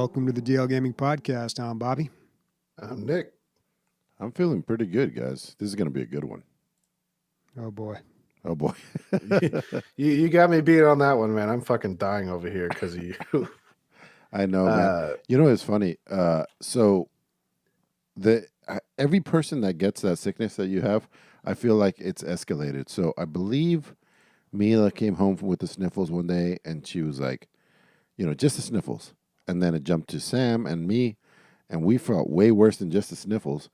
Welcome to the DL Gaming Podcast. I'm Bobby. I'm Nick. I'm feeling pretty good, guys. This is going to be a good one. Oh, boy. Oh, boy. You got me beat on that one, man. I'm fucking dying over here because of you. I know, man. You know, it's funny. So every person that gets that sickness that you have, I feel like it's escalated. So I believe Mila came home with the sniffles one day, and she was like, just the sniffles. And then it jumped to Sam and me, and we felt way worse than just the sniffles.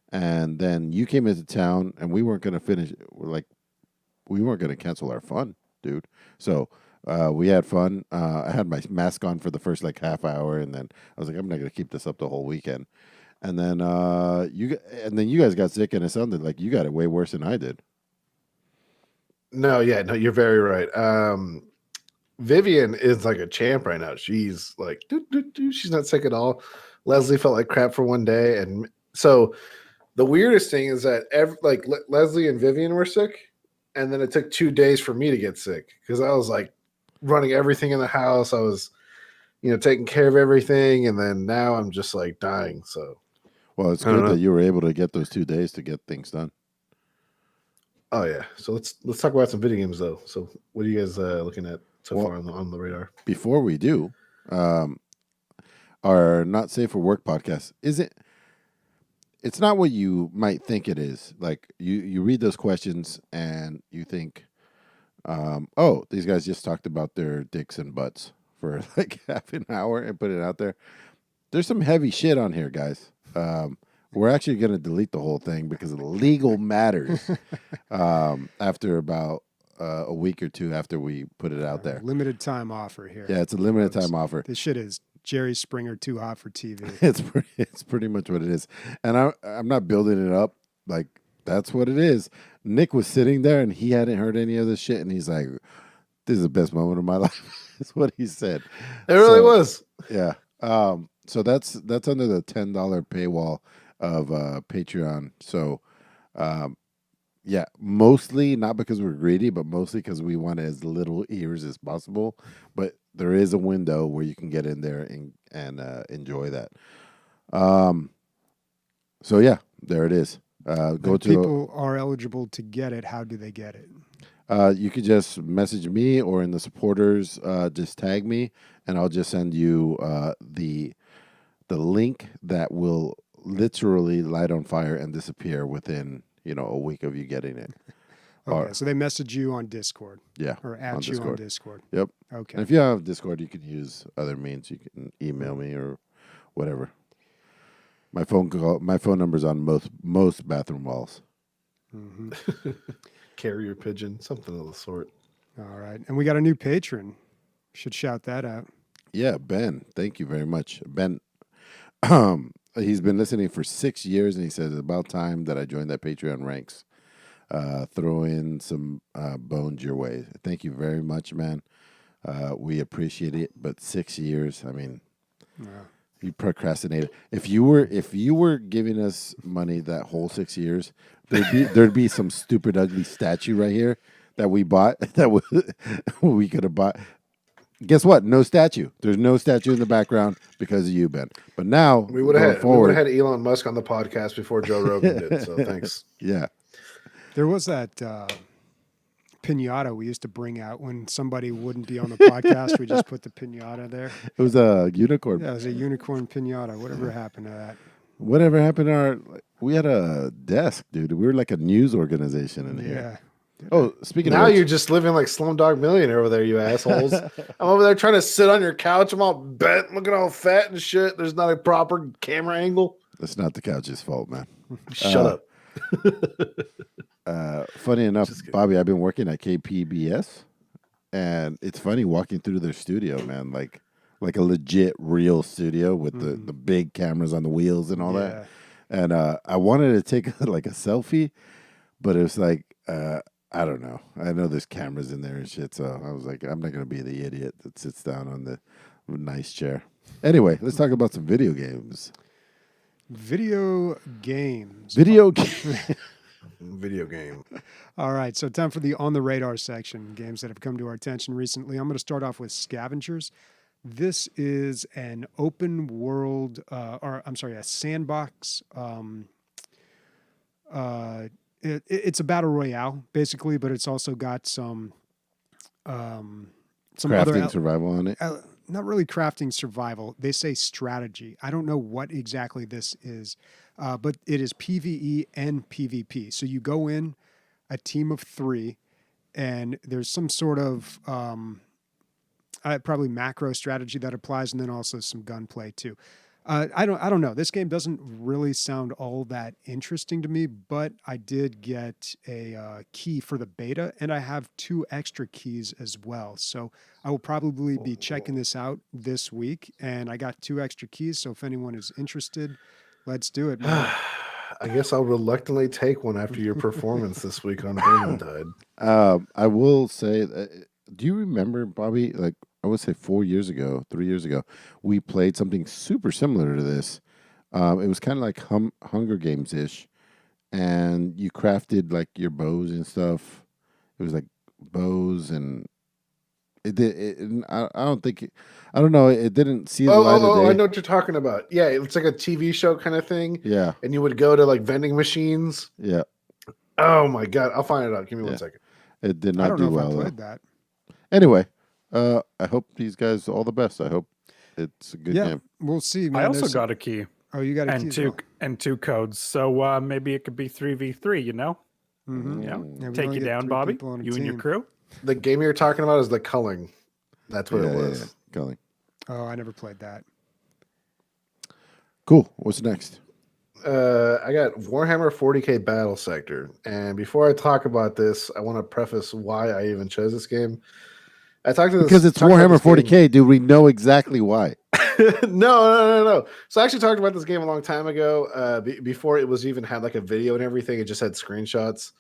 And then you came into town, and we weren't going to finish. We weren't going to cancel our fun, dude. So we had fun. I had my mask on for the first half hour, and then I was like, I'm not going to keep this up the whole weekend. And then you guys got sick, and it sounded like you got it way worse than I did. No, you're very right. Vivian is like a champ right now. She's like, she's not sick at all. Leslie felt like crap for one day, and so the weirdest thing is that Leslie and Vivian were sick, and then it took 2 days for me to get sick because I was like running everything in the house. I was, taking care of everything, and then now I'm just like dying. So, well, it's good that you were able to get those 2 days to get things done. Oh yeah. So let's talk about some video games though. So what are you guys looking at so far on the radar? Before we do, our Not Safe for Work podcast it's not what you might think it is. Like you read those questions and you think, these guys just talked about their dicks and butts for like half an hour and put it out there. There's some heavy shit on here, guys. We're actually going to delete the whole thing because of legal matters after about a week or two after we put it out there. Limited time offer here. Yeah, it's a limited time offer. This shit is Jerry Springer too hot for TV. It's pretty much what it is. And I'm not building it up. Like, that's what it is. Nick was sitting there and he hadn't heard any of this shit. And he's like, this is the best moment of my life. That's what he said. It really was. Yeah. So that's under the $10 paywall of Patreon. So, yeah, mostly not because we're greedy, but mostly because we want as little ears as possible. But there is a window where you can get in there and enjoy that. So yeah, there it is. People are eligible to get it. How do they get it? You could just message me or in the supporters, just tag me, and I'll just send you the link that will literally light on fire and disappear within a week of you getting it. Okay, so they message you on Discord. Yeah. Or at you on Discord. Yep. Okay. And if you have Discord, you can use other means. You can email me or whatever. My phone number's on most bathroom walls. Mm-hmm. Carrier pigeon, something of the sort. All right. And we got a new patron. Should shout that out. Yeah, Ben. Thank you very much. Ben, he's been listening for 6 years, and he says it's about time that I joined that Patreon ranks. Throw in some bones your way. Thank you very much, man. We appreciate it. But 6 years, I mean, you procrastinated. If you were giving us money that whole 6 years, there'd be some stupid ugly statue right here that we bought that we could have bought. Guess what? No statue. There's no statue in the background because of you, Ben. But now we would have had Elon Musk on the podcast before Joe Rogan did. So thanks. Yeah. There was that pinata we used to bring out when somebody wouldn't be on the podcast. We just put the pinata there. It was a unicorn. Yeah, it was a unicorn pinata. Whatever happened to that? Whatever happened to we had a desk, dude. We were like a news organization in here. Oh, speaking now of which, you're just living like Slumdog Millionaire over there, you assholes. I'm over there trying to sit on your couch. I'm all bent, looking all fat and shit. There's not a proper camera angle. That's not the couch's fault, man. Shut up. Funny enough, Bobby, I've been working at KPBS, and it's funny walking through their studio, man. Like a legit real studio with the big cameras on the wheels and all that. And I wanted to take like a selfie, but it was like I don't know. I know there's cameras in there and shit, so I was like, I'm not gonna be the idiot that sits down on the nice chair. Anyway, let's talk about some video games. Video game. All right, so time for the On the Radar section, games that have come to our attention recently. I'm going to start off with Scavengers. This is an open world, a sandbox. It's a battle royale basically, but it's also got some Crafting survival on it. not really crafting survival. They say strategy. I don't know what exactly this is, but it is PvE and PvP. So you go in a team of 3, and there's some sort of probably macro strategy that applies, and then also some gunplay too. I don't know. This game doesn't really sound all that interesting to me, but I did get a key for the beta, and I have 2 extra keys as well. So I will probably be checking this out this week, and I got 2 extra keys. So if anyone is interested, let's do it, man. I guess I'll reluctantly take one after your performance this week on Vermintide. I will say, do you remember, Bobby? Like I would say 3 years ago, we played something super similar to this. It was kind of like Hunger Games ish, and you crafted like your bows and stuff. It was like bows, and it did. I don't think. I don't know. It didn't see the light of day. I know what you're talking about. Yeah, it's like a TV show kind of thing. Yeah, and you would go to like vending machines. yeah. Oh my god, I'll find it out. Give me 1 second. It did I not don't do know well. if I played that. Anyway, I hope these guys all the best. I hope it's a good game. We'll see, man. I also got a key. Oh, you got a key and as two well. and 2 codes. So maybe it could be 3v3. You know, Mhm. yeah. Yeah, we Take only you get down, 3 Bobby. people on a You and your team. crew. The game you're talking about is the culling. That's what it was. Yeah. Going. Oh, I never played that. Cool. What's next? I got Warhammer 40k Battlesector, and before I talk about this, I want to preface why I even chose this game. I talked to this Because it's talked about Warhammer this game- 40k, dude. We know exactly why. No. So I actually talked about this game a long time ago. Before it was even had like a video and everything, it just had screenshots.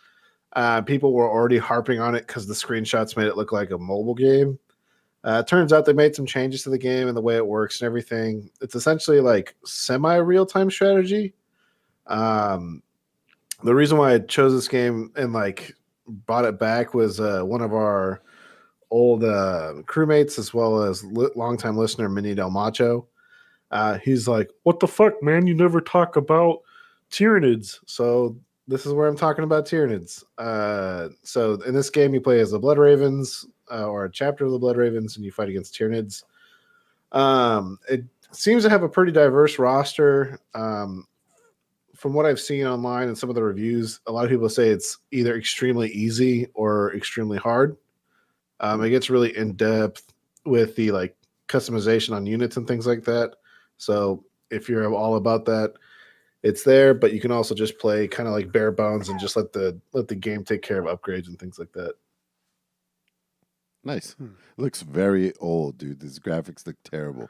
People were already harping on it because the screenshots made it look like a mobile game. Turns out they made some changes to the game and the way it works and everything. It's essentially like semi-real-time strategy. The reason why I chose this game and like brought it back was one of our old crewmates as well as longtime listener Mini Del Macho. He's like, "What the fuck, man? You never talk about Tyranids." So this is where I'm talking about Tyranids. So in this game, you play as the Blood Ravens or a chapter of the Blood Ravens, and you fight against Tyranids. It seems to have a pretty diverse roster. From what I've seen online and some of the reviews, a lot of people say it's either extremely easy or extremely hard. It gets really in depth with the like customization on units and things like that. So if you're all about that, it's there. But you can also just play kind of like bare bones and just let the game take care of upgrades and things like that. Nice. Looks very old, dude. These graphics look terrible.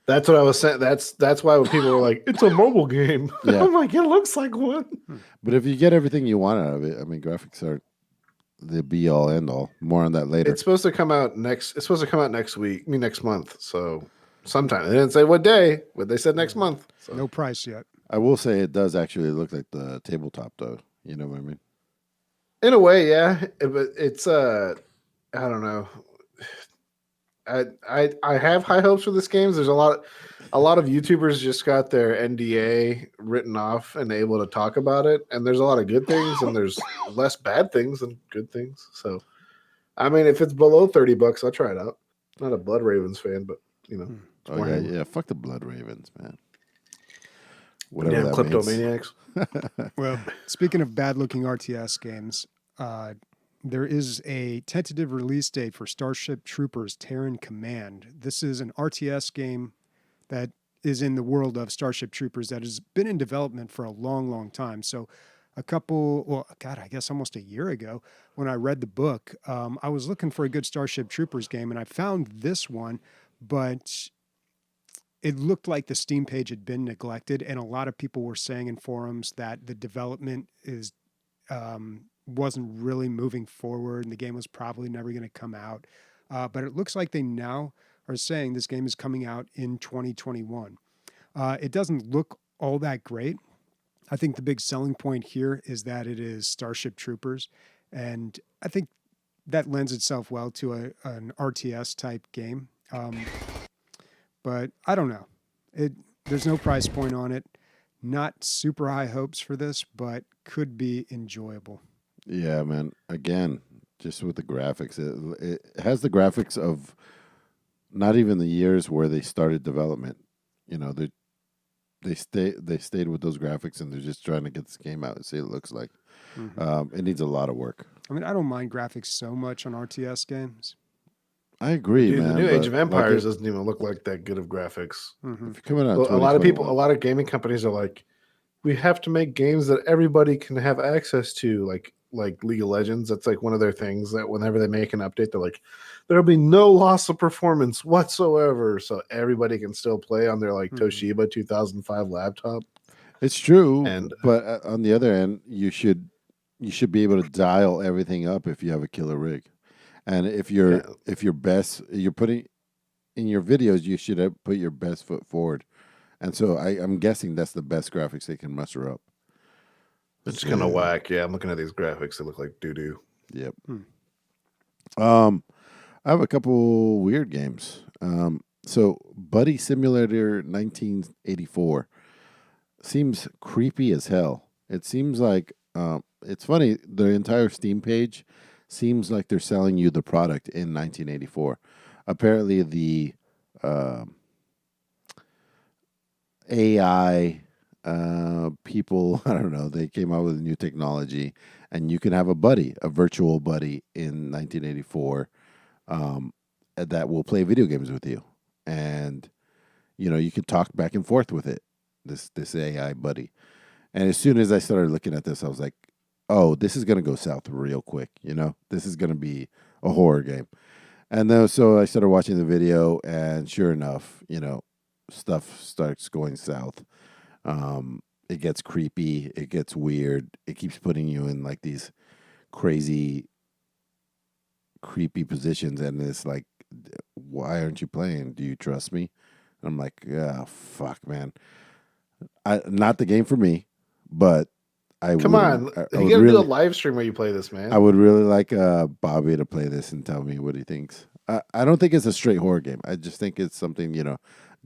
That's what I was saying. That's why when people were like, "It's a mobile game," Yeah. I'm like, "It looks like one." But if you get everything you want out of it, I mean, graphics are the be all end all. More on that later. It's supposed to come out next. It's supposed to come out next week. I mean, next month. So sometime. They didn't say what day, but they said next month. So. No price yet. I will say it does actually look like the tabletop, though. You know what I mean? In a way, yeah. But it's I don't know. I have high hopes for this game. There's a lot of YouTubers just got their NDA written off and able to talk about it. And there's a lot of good things and there's less bad things than good things. So I mean, if it's below $30, I'll try it out. Not a Blood Ravens fan, but you know. Oh yeah. Fuck the Blood Ravens, man. Whatever that kleptomaniacs. Well, speaking of bad-looking RTS games, there is a tentative release date for Starship Troopers Terran Command. This is an RTS game that is in the world of Starship Troopers that has been in development for a long, long time. So I guess almost a year ago when I read the book, I was looking for a good Starship Troopers game, and I found this one, but it looked like the Steam page had been neglected, and a lot of people were saying in forums that the development wasn't really moving forward, and the game was probably never going to come out. But it looks like they now are saying this game is coming out in 2021. It doesn't look all that great. I think the big selling point here is that it is Starship Troopers, and I think that lends itself well to an RTS type game. but I don't know. There's no price point on it. Not super high hopes for this, but could be enjoyable. Yeah, man. Again, just with the graphics, it has the graphics of not even the years where they started development. You know, they stayed with those graphics, and they're just trying to get this game out and see what it looks like. It needs a lot of work. I mean, I don't mind graphics so much on RTS games. I agree, Dude, man. the new Age but of Empires like doesn't even look like that good of graphics. if you're coming out, Well, a lot of people, 2021, a lot of gaming companies are like, we have to make games that everybody can have access to, like League of Legends. That's like one of their things that whenever they make an update, they're like, there'll be no loss of performance whatsoever, so everybody can still play on their like Toshiba 2005 laptop. it's true. And But on the other end, you should be able to dial everything up if you have a killer rig. And if you're putting in your videos, you should have put your best foot forward. And so I'm guessing that's the best graphics they can muster up. it's kind of whack. Yeah, I'm looking at these graphics. They look like doo doo. Yep. I have a couple weird games. So Buddy Simulator 1984 seems creepy as hell. It seems like it's funny. The entire Steam page seems like they're selling you the product in 1984. Apparently, the AI people, I don't know, they came out with a new technology, and you can have a virtual buddy in 1984 that will play video games with you. And, you know, you can talk back and forth with it, this AI buddy. And as soon as I started looking at this, I was like, oh, this is going to go south real quick. You know, this is going to be a horror game. And then, so I started watching the video, and sure enough, you know, stuff starts going south. It gets creepy. It gets weird. It keeps putting you in like these crazy, creepy positions. And it's like, why aren't you playing? Do you trust me? And I'm like, yeah, fuck, man. Not the game for me, but Come on, you gotta do a live stream where you play this, man. I would really like Bobby to play this and tell me what he thinks. I don't think it's a straight horror game. I just think it's something, you know,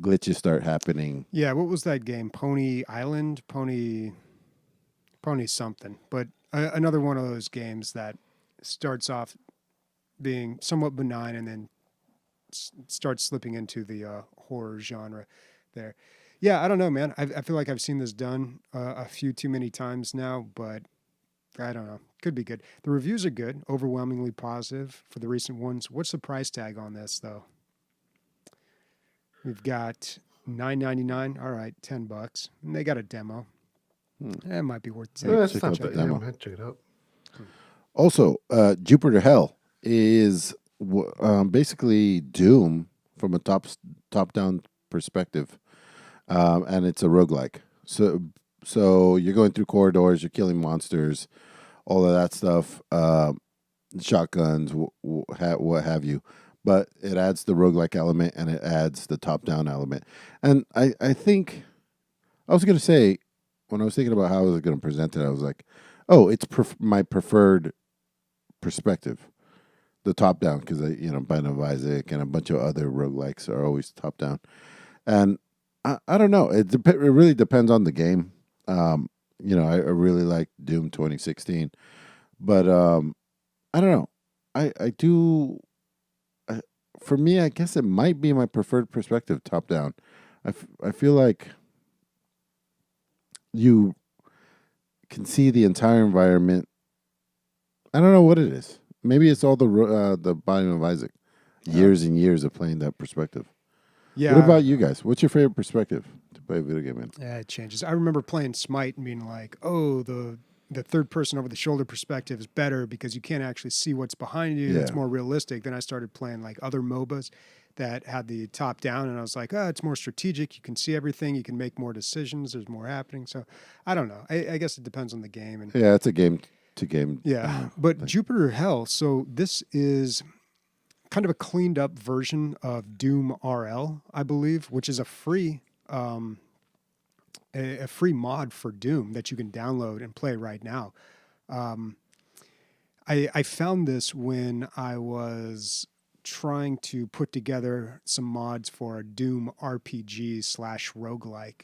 glitches start happening. Yeah, what was that game? Pony Island? Pony something. But another one of those games that starts off being somewhat benign and then starts slipping into the horror genre there. Yeah, I don't know, man. I feel like I've seen this done a few too many times now, but I don't know. Could be good. The reviews are good, overwhelmingly positive for the recent ones. What's the price tag on this, though? We've got $9.99. All right, $10, and they got a demo. It might be worth Yeah, that's check not out the bad. Yeah, demo. man, check it out. Also, Jupiter Hell is basically Doom from a top-down perspective, and it's a roguelike. So you're going through corridors, you're killing monsters, all of that stuff, shotguns, what have you. But it adds the roguelike element, and it adds the top-down element. And I think, I was going to say, when I was thinking about how I was going to present it, I was like, oh, it's my preferred perspective, the top-down, because Binding of Isaac and a bunch of other roguelikes are always top-down. And I don't know. It really depends on the game. I really like Doom 2016, but I don't know. I do. For me, I guess it might be my preferred perspective, top down. I feel like you can see the entire environment. I don't know what it is. Maybe it's all the Binding of Isaac, years and years of playing that perspective. Yeah. What about you guys? What's your favorite perspective to play a video game in? Yeah, it changes. I remember playing Smite and being like, oh, the third person over the shoulder perspective is better because you can't actually see what's behind you. Yeah. It's more realistic. Then I started playing like other MOBAs that had the top down, and I was like, oh, it's more strategic. You can see everything. You can make more decisions. There's more happening. So I don't know. I guess it depends on the game. And Yeah, it's a game to game. yeah, but Jupiter Hell. So this is kind of a cleaned up version of Doom RL, I believe, which is a free mod for Doom that you can download and play right now. I found this when I was trying to put together some mods for a Doom RPG / roguelike.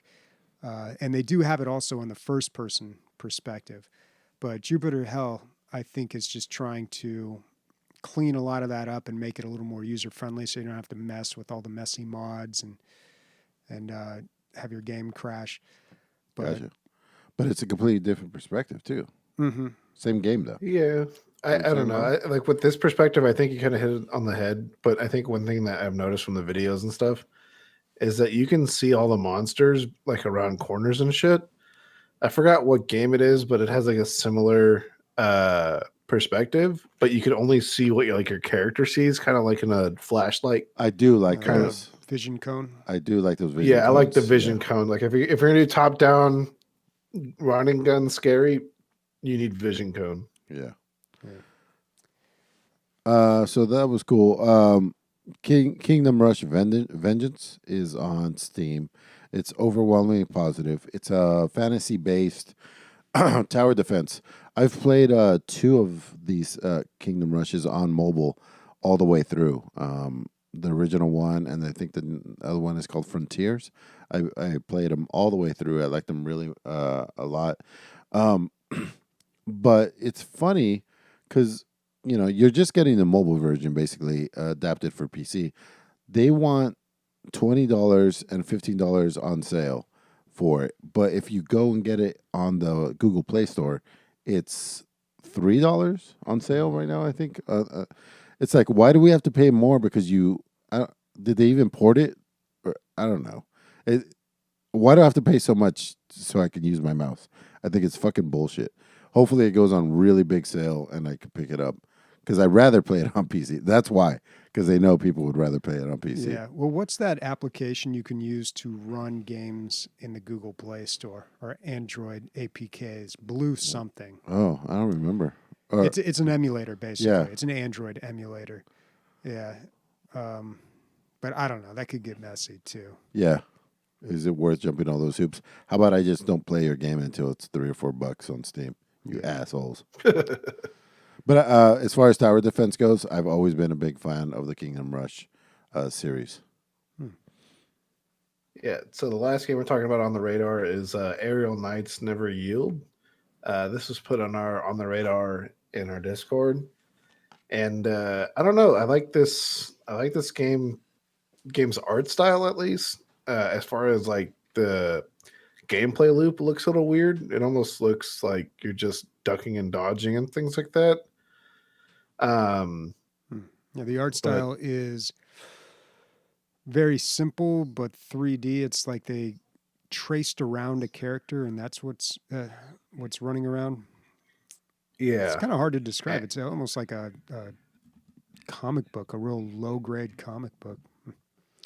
And they do have it also in the first person perspective. But Jupiter Hell, I think, is just trying to clean a lot of that up and make it a little more user friendly, so you don't have to mess with all the messy mods and have your game crash. But Gotcha. But it's a completely different perspective too. mm-hmm. Same game though. Yeah. I don't know. Like with this perspective, I think you kind of hit it on the head. But I think one thing that I've noticed from the videos and stuff is that you can see all the monsters like around corners and shit. I forgot what game it is, but it has like a similar perspective. But you can only see what your character sees, kind of like in a flashlight. I do like kind those. of vision cone. I do like those vision. Yeah, I like the cones, vision yeah. cone. Like if you're gonna do top down running gun scary, you need vision cone. Yeah. Yeah. So that was cool. Kingdom Rush Vengeance is on Steam. It's overwhelmingly positive. It's a fantasy-based tower defense. I've played 2 of these Kingdom Rushes on mobile all the way through. The original one, and I think the other one is called Frontiers. I played them all the way through. I like them really a lot. But it's funny because you're just getting the mobile version basically adapted for PC. They want $20 and $15 on sale for it, but if you go and get it on the Google Play Store, it's $3 on sale right now. I think it's like, why do we have to pay more? Because did they even port it? Or, I don't know. Why do I have to pay so much so I can use my mouse? I think it's fucking bullshit. Hopefully it goes on really big sale and I can pick it up. Because I'd rather play it on PC. That's why. Because they know people would rather play it on PC. Yeah. Well, what's that application you can use to run games in the Google Play Store or Android APKs? Blue something. Oh, I don't remember. It's an emulator, basically. Yeah. It's an Android emulator. Yeah. But I don't know. That could get messy, too. Yeah. Is it worth jumping all those hoops? How about I just don't play your game until it's $3 or $4 on Steam? You assholes. But as far as tower defense goes, I've always been a big fan of the Kingdom Rush series. Yeah, so the last game we're talking about on the radar is Aerial Knights Never Yield. This was put on the radar in our Discord, and I don't know. I like this game's art style, at least. As far as like the gameplay loop looks a little weird. It almost looks like you're just ducking and dodging and things like that. Yeah, the art style is very simple but 3D. It's like they traced around a character, and that's what's running around. Yeah, it's kind of hard to describe. It's almost like a comic book, a real low grade comic book.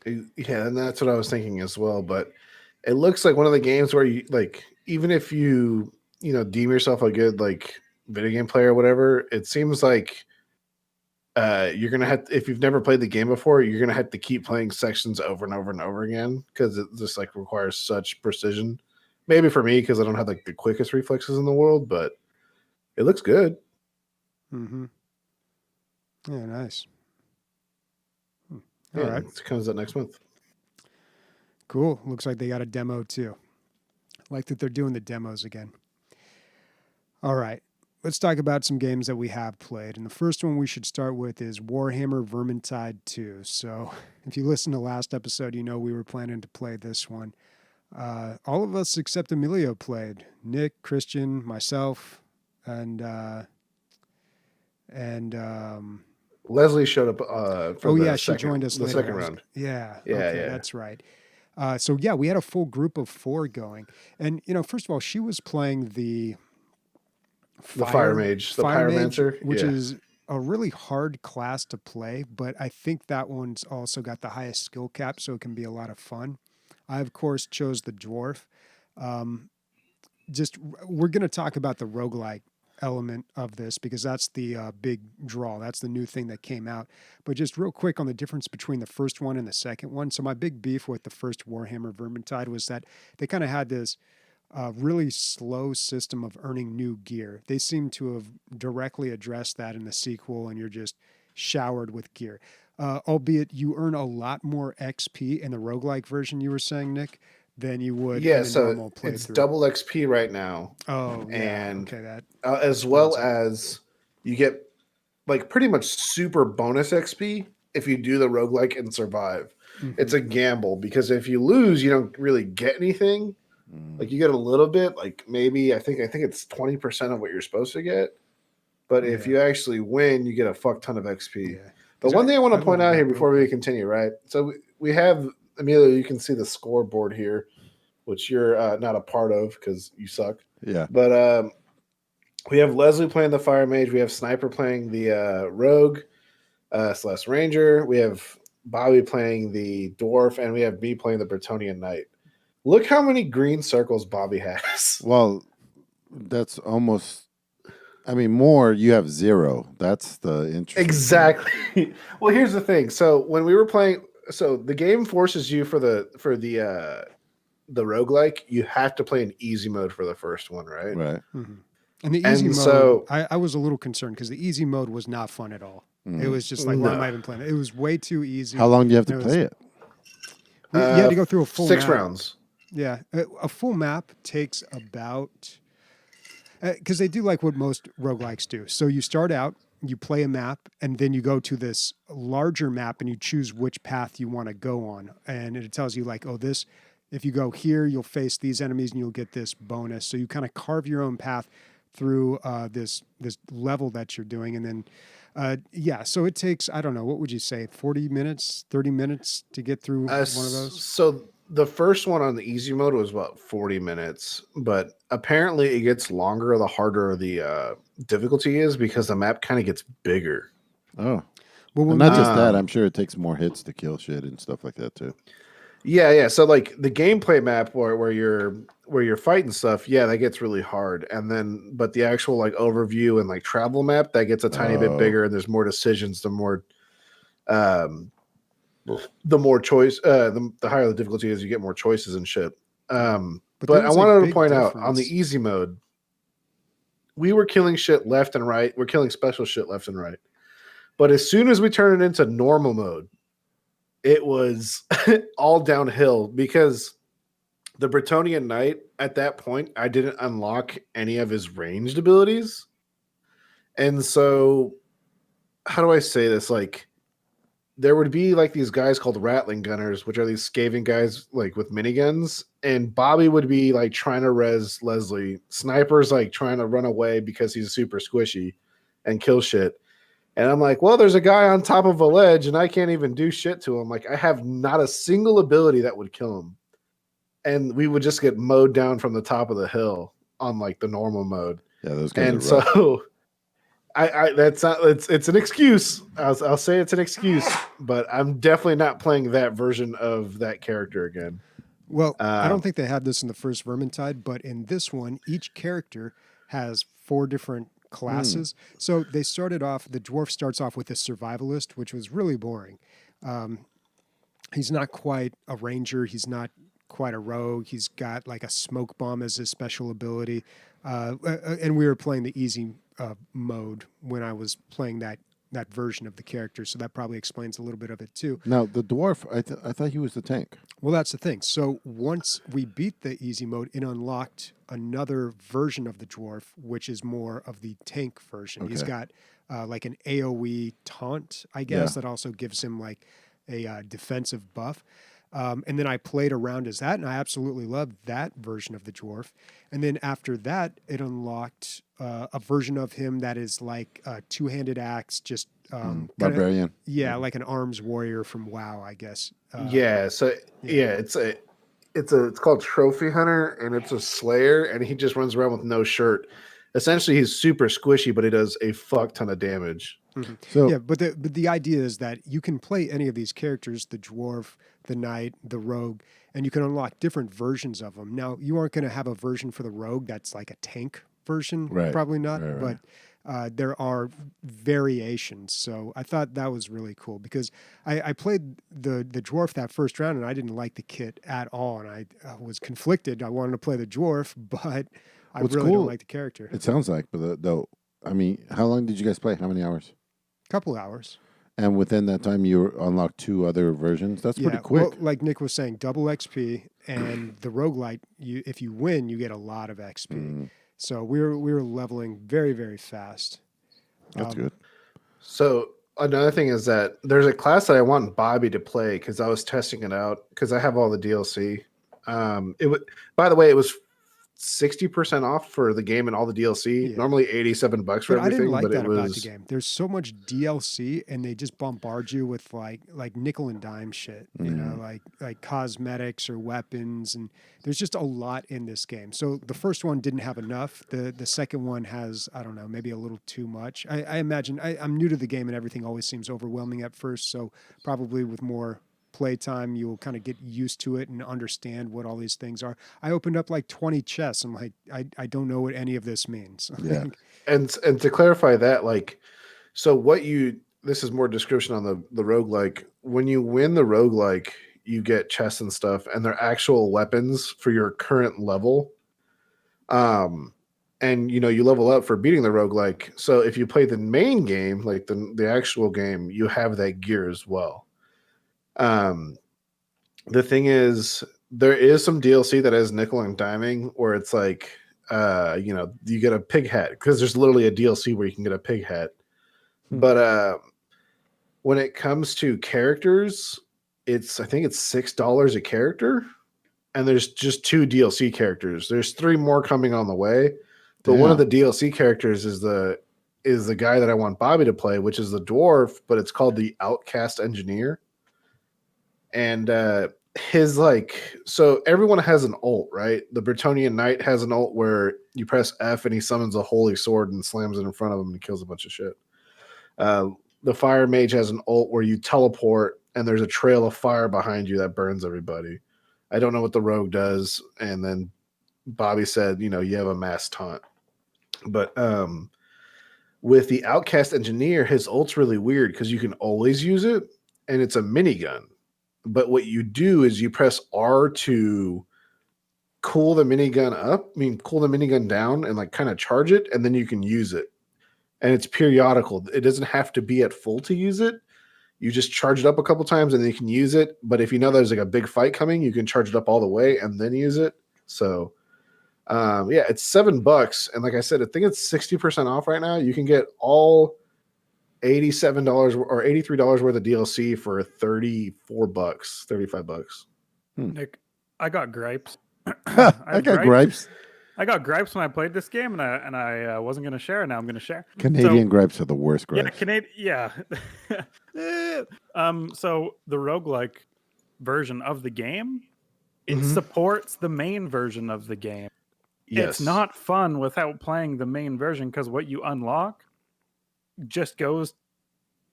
Yeah, and that's what I was thinking as well. But it looks like one of the games where you like, even if you deem yourself a good like video game player or whatever, it seems like you're gonna have if you've never played the game before, you're gonna have to keep playing sections over and over and over again because it just like requires such precision. Maybe for me because I don't have like the quickest reflexes in the world, but it looks good. Mm-hmm. Yeah, nice. All Yeah, right. it comes out next month. Cool. Looks like they got a demo too. I like that they're doing the demos again. All right. Let's talk about some games that we have played. And the first one we should start with is Warhammer Vermintide 2. So if you listened to last episode, you know we were planning to play this one. All of us except Emilio played. Nick, Christian, myself, and Leslie showed up for she joined us the later. second round. Yeah. Yeah, Okay, yeah. that's right. So yeah, we had a full group of 4 going. And first of all, she was playing the Fire Mage, the Pyromancer, which is a really hard class to play, but I think that one's also got the highest skill cap, so it can be a lot of fun. I, of course, chose the Dwarf. We're going to talk about the roguelike element of this because that's the big draw. That's the new thing that came out. But just real quick on the difference between the first one and the second one. So my big beef with the first Warhammer Vermintide was that they kind of had this really slow system of earning new gear. They seem to have directly addressed that in the sequel, and you're just showered with gear. albeit you earn a lot more XP in the roguelike version you were saying, Nick, than you would in Yeah, a so normal it's playthrough. double XP right now, Oh, yeah. and Okay, that as well explains it. as you get like pretty much super bonus XP if you do the roguelike and survive. It's Mhm. a gamble because if you lose, you don't really get anything. Like you get a little bit, like maybe I think it's 20% of what you're supposed to get. But if Yeah. you actually win, you get a fuck ton of XP. Yeah. But 'Cause one thing I want to I point leveled out here up real before we quick. continue, right? So we have Emilio. You can see the scoreboard here, which you're not a part of because you suck. Yeah. But we have Leslie playing the fire mage. We have Sniper playing the rogue / ranger. We have Bobby playing the dwarf, and we have me playing the Bretonian knight. Look how many green circles Bobby has. Well, that's almost. I mean, more. You have 0. That's the interesting. Exactly. Well, here's the thing. So when we were playing, so the game forces you for the roguelike, you have to play in easy mode for the first one, right? Right. Mhm. And the And easy mode, so- I was a little concerned because the easy mode was not fun at all. It was just like, why am No. I even playing it? It was way too easy. How long do you have to And it was- play it? You had to go through a full 6 map. rounds. Yeah, a full map takes about because they do like what most roguelikes do. So you start out, you play a map, and then you go to this larger map and you choose which path you want to go on, and it tells you like, oh, this. If you go here, you'll face these enemies and you'll get this bonus. So you kind of carve your own path through this level that you're doing, and then so it takes, I don't know, what would you say, 40 minutes, 30 minutes to get through one of those? So the first one on the easy mode was about 40 minutes, but apparently it gets longer the harder the difficulty is because the map kind of gets bigger. Oh, Well, and when not we- just that. I'm sure it takes more hits to kill shit and stuff like that too. Yeah. So like the gameplay map where you're fighting stuff, yeah, that gets really hard. And then but the actual like overview and like travel map, that gets a tiny bit Oh. bigger and there's more decisions, the more choice the higher the difficulty is, you get more choices and shit. But there I was a wanted to big point out on the difference. easy mode, we were killing shit left and right. We're killing special shit left and right. But as soon as we turn it into normal mode, it was all downhill because the Bretonian Knight at that point, I didn't unlock any of his ranged abilities. And so, how do I say this? Like, there would be like these guys called Rattling Gunners, which are these scavenging guys like with miniguns. And Bobby would be like trying to res Leslie. Sniper's like trying to run away because he's super squishy and kill shit. And I'm like, well, there's a guy on top of a ledge and I can't even do shit to him. Like, I have not a single ability that would kill him. And we would just get mowed down from the top of the hill on like the normal mode. Yeah, those guys And are rough. so I that's not, it's an excuse. I'll say it's an excuse, but I'm definitely not playing that version of that character again. Well, I don't think they had this in the first Vermintide, but in this one, each character has 4 different classes. So they started off, the dwarf starts off with a survivalist, which was really boring. He's not quite a ranger. He's not quite a rogue. He's got like a smoke bomb as his special ability. And we were playing the easy mode when I was playing that version of the character. So that probably explains a little bit of it too. Now the dwarf, I thought he was the tank. Well, that's the thing. So once we beat the easy mode, it unlocked another version of the dwarf, which is more of the tank version. He's Okay. got like an AoE taunt, I guess, Yeah. that also gives him like a defensive buff. And then I played around as that, and I absolutely loved that version of the dwarf. And then after that, it unlocked a version of him that is like a 2-handed axe, just kinda- Barbarian. yeah, like an arms warrior from WoW, I guess. So it's called Trophy Hunter, and it's a Slayer, and he just runs around with no shirt. Essentially, he's super squishy, but he does a fuck ton of damage. So Yeah, but the idea is that you can play any of these characters, the dwarf, the knight, the rogue, and you can unlock different versions of them. Now, you aren't going to have a version for the rogue that's like a tank version, Right, probably not, right. but there are variations. So I thought that was really cool because I played the dwarf that first round and I didn't like the kit at all, and I was conflicted. I wanted to play the dwarf, but I What's really cool- don't like the character. it sounds like, but though, I mean, how long did you guys play? How many hours? Couple hours. And within that time, you unlock 2 other versions. That's pretty quick. Well, like Nick was saying, double XP, and the roguelite, if you win, you get a lot of XP. So we were leveling very, very fast. That's good. So another thing is that there's a class that I want Bobby to play because I was testing it out because I have all the DLC. By the way, it was 60% off for the game and all the DLC. Yeah. Normally $87 for But everything. I didn't like but that it was about the game. There's so much DLC, and they just bombard you with like nickel and dime shit. You know, like cosmetics or weapons, and there's just a lot in this game. So the first one didn't have enough. The second one has, I don't know, maybe a little too much. I imagine I'm new to the game, and everything always seems overwhelming at first. So probably with more playtime, you'll kind of get used to it and understand what all these things are. I opened up like 20 chests. I'm like, I don't know what any of this means. Yeah. and to clarify that, like, so this is more description on the roguelike. When you win the roguelike, you get chests and stuff, and they're actual weapons for your current level. And you level up for beating the roguelike. So if you play the main game, like the actual game, you have that gear as well. The thing is, there is some DLC that has nickel and diming where it's like, you get a pig hat because there's literally a DLC where you can get a pig hat. But when it comes to characters, I think it's $6 a character, and there's just 2 DLC characters. There's 3 more coming on the way, but one of the DLC characters is the guy that I want Bobby to play, which is the dwarf, but it's called the Outcast Engineer. And so everyone has an ult, right? The Bretonnian Knight has an ult where you press F and he summons a holy sword and slams it in front of him and kills a bunch of shit. The Fire Mage has an ult where you teleport and there's a trail of fire behind you that burns everybody. I don't know what the rogue does. And then Bobby said, you have a mass taunt. But with the Outcast Engineer, his ult's really weird because you can always use it, and it's a minigun. But what you do is you press R to cool the minigun down and like kind of charge it, and then you can use it. And it's periodical. It doesn't have to be at full to use it. You just charge it up a couple times and then you can use it. But if you know there's like a big fight coming, you can charge it up all the way and then use it. So it's $7. And like I said, I think it's 60% off right now. You can get all $87 or $83 worth of DLC for $34, $35. Nick, I got gripes. I got gripes. I got gripes when I played this game, and I wasn't going to share. Now I'm going to share. Canadian gripes are the worst gripes. Yeah, so the roguelike version of the game, it supports the main version of the game. Yes. It's not fun without playing the main version because what you unlock just goes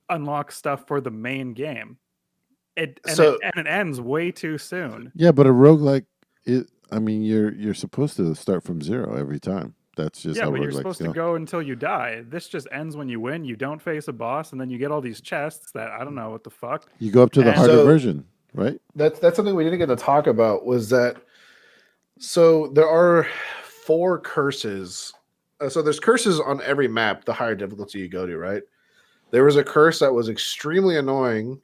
unlock stuff for the main game. It ends way too soon. Yeah, but a roguelike, you're supposed to start from 0 every time. That's just how but you're roguelikes supposed to go until you die. This just ends when you win. You don't face a boss, and then you get all these chests that I don't know what the fuck. You go up to the harder version, right? That's something we didn't get to talk about. Was that so? There are 4 curses. So there's curses on every map. The higher difficulty you go to, right? There was a curse that was extremely annoying,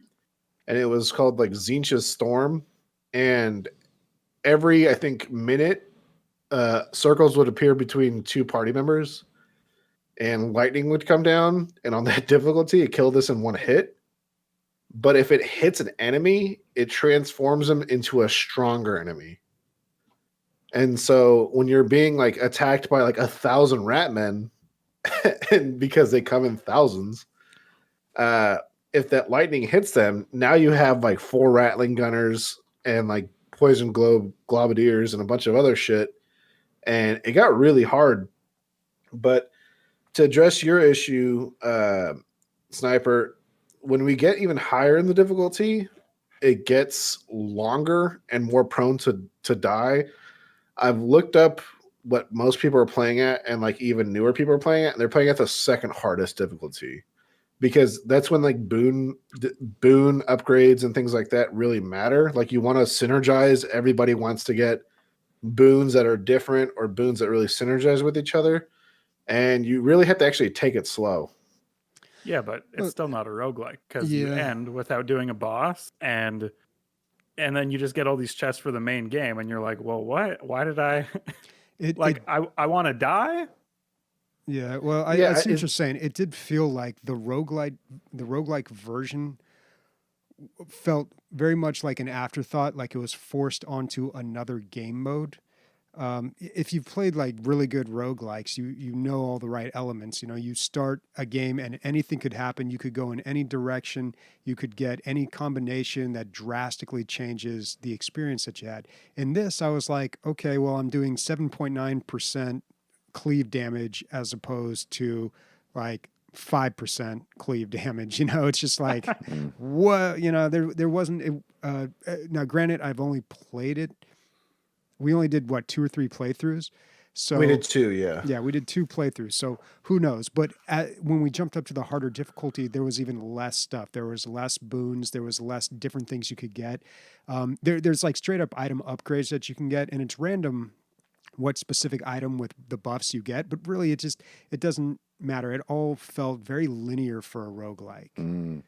and it was called like Zincha's Storm. And every, I think, minute, circles would appear between 2 party members, and lightning would come down. And on that difficulty, it killed us in 1 hit. But if it hits an enemy, it transforms them into a stronger enemy. And so when you're being like attacked by like 1,000 ratmen, and because they come in thousands, if that lightning hits them, now you have like 4 rattling gunners and like poison globadiers and a bunch of other shit. And it got really hard. But to address your issue, Sniper, when we get even higher in the difficulty, it gets longer and more prone to die. I've looked up what most people are playing at, and like even newer people are playing at, and they're playing at the second hardest difficulty, because that's when like boon upgrades and things like that really matter. Like you want to synergize. Everybody wants to get boons that are different or boons that really synergize with each other, and you really have to actually take it slow. Yeah, but it's Well, still not a roguelike because you yeah. end without doing a boss, and then you just get all these chests for the main game, and you're like, well, what? Why did I It I want to die? yeah. Well, I Yeah, see what you're saying. It did feel like the roguelike version felt very much like an afterthought, like it was forced onto another game mode. If you've played like really good roguelikes, you know all the right elements. You know, you start a game and anything could happen. You could go in any direction. You could get any combination that drastically changes the experience that you had. In this, I was like, okay, well, I'm doing 7.9% cleave damage as opposed to like 5% cleave damage. You know, it's just like, what? You know, there wasn't. Now, granted, I've only played it. We only did what 2 or 3 playthroughs, so we did 2. Yeah, yeah, we did 2 playthroughs. So who knows? But when we jumped up to the harder difficulty, there was even less stuff. There was less boons. There was less different things you could get. There's like straight up item upgrades that you can get, and it's random what specific item with the buffs you get. But really, it doesn't matter. It all felt very linear for a roguelike.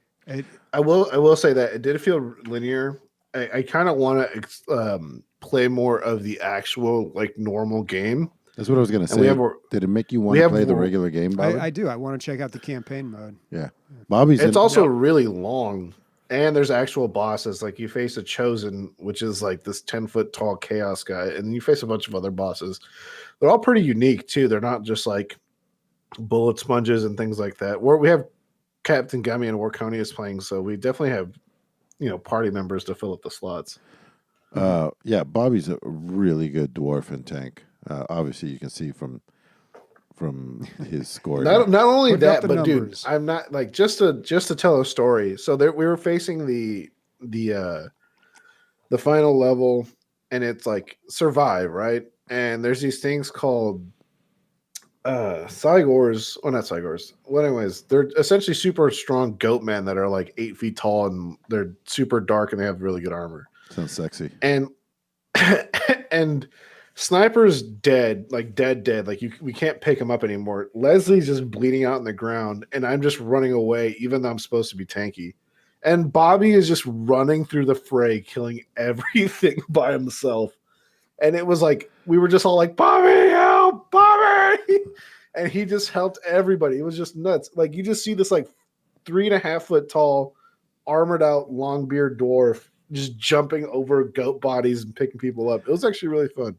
I will say that it did feel linear. I kind of want to play more of the actual like normal game. That's what I was gonna say. Did it make you want to play the regular game, Bobby? I do. I want to check out the campaign mode. Yeah, Bobby's. It's also really long, and there's actual bosses. Like you face a chosen, which is like this 10-foot tall chaos guy, and you face a bunch of other bosses. They're all pretty unique too. They're not just like bullet sponges and things like that. We have Captain Gummy and Warconius playing, so we definitely have party members to fill up the slots. Yeah, Bobby's a really good dwarf and tank. Obviously, you can see from his score. Not only Put that, up the but numbers. dude, I'm not like just to tell a story. So we were facing the final level, and it's like survive, right? And there's these things called Cygors. Well, not Cygors. Well, anyways, they're essentially super strong goat men that are like 8 feet tall, and they're super dark, and they have really good armor. Sounds sexy. And and Sniper's dead. Like we can't pick him up anymore. Leslie's just bleeding out on the ground, and I'm just running away, even though I'm supposed to be tanky. And Bobby is just running through the fray, killing everything by himself. And it was like, we were just all like, Bobby, help, Bobby! And he just helped everybody. It was just nuts. Like, you just see this like 3.5 foot tall, armored out, long beard dwarf just jumping over goat bodies and picking people up. It was actually really fun.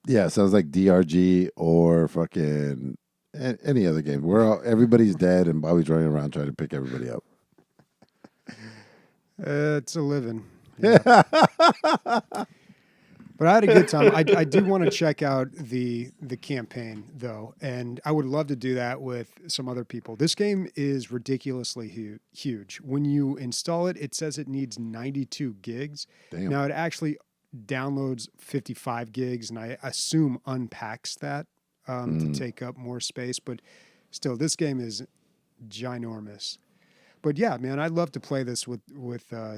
Yeah, sounds like DRG or fucking any other game. Everybody's dead and Bobby's running around trying to pick everybody up. It's a living. Yeah. But I had a good time. I do want to check out the campaign though, and I would love to do that with some other people. This game is ridiculously huge. When you install it, it says it needs 92 gigs. Damn. Now it actually downloads 55 gigs, and I assume unpacks that to take up more space. But still, this game is ginormous. But yeah, man, I'd love to play this with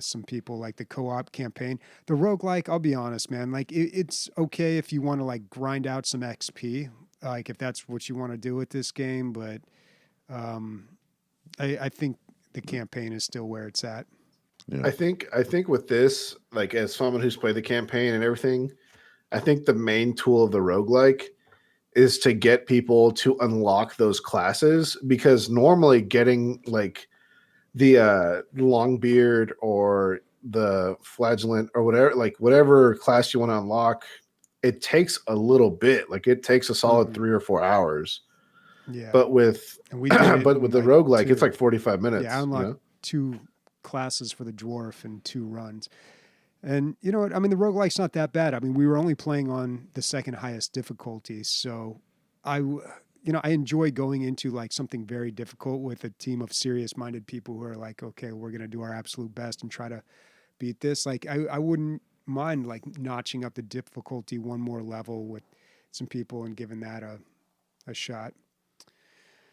some people, like the co-op campaign. The roguelike, I'll be honest, man, like it's okay if you want to like grind out some XP, like if that's what you want to do with this game. But I think the campaign is still where it's at. Yeah. I think with this, like as someone who's played the campaign and everything, I think the main tool of the roguelike is to get people to unlock those classes, because normally getting like the Longbeard or the Flagellant or whatever class you want to unlock, it takes a little bit. Like it takes a solid 3 or 4 hours. Yeah. But with the roguelike, it's like 45 minutes. Yeah, I unlocked 2 classes for the dwarf and 2 runs. And you know what? I mean, the roguelike's not that bad. I mean, we were only playing on the second highest difficulty, so I enjoy going into like something very difficult with a team of serious-minded people who are like, okay, we're going to do our absolute best and try to beat this. Like, I wouldn't mind like notching up the difficulty one more level with some people and giving that a shot.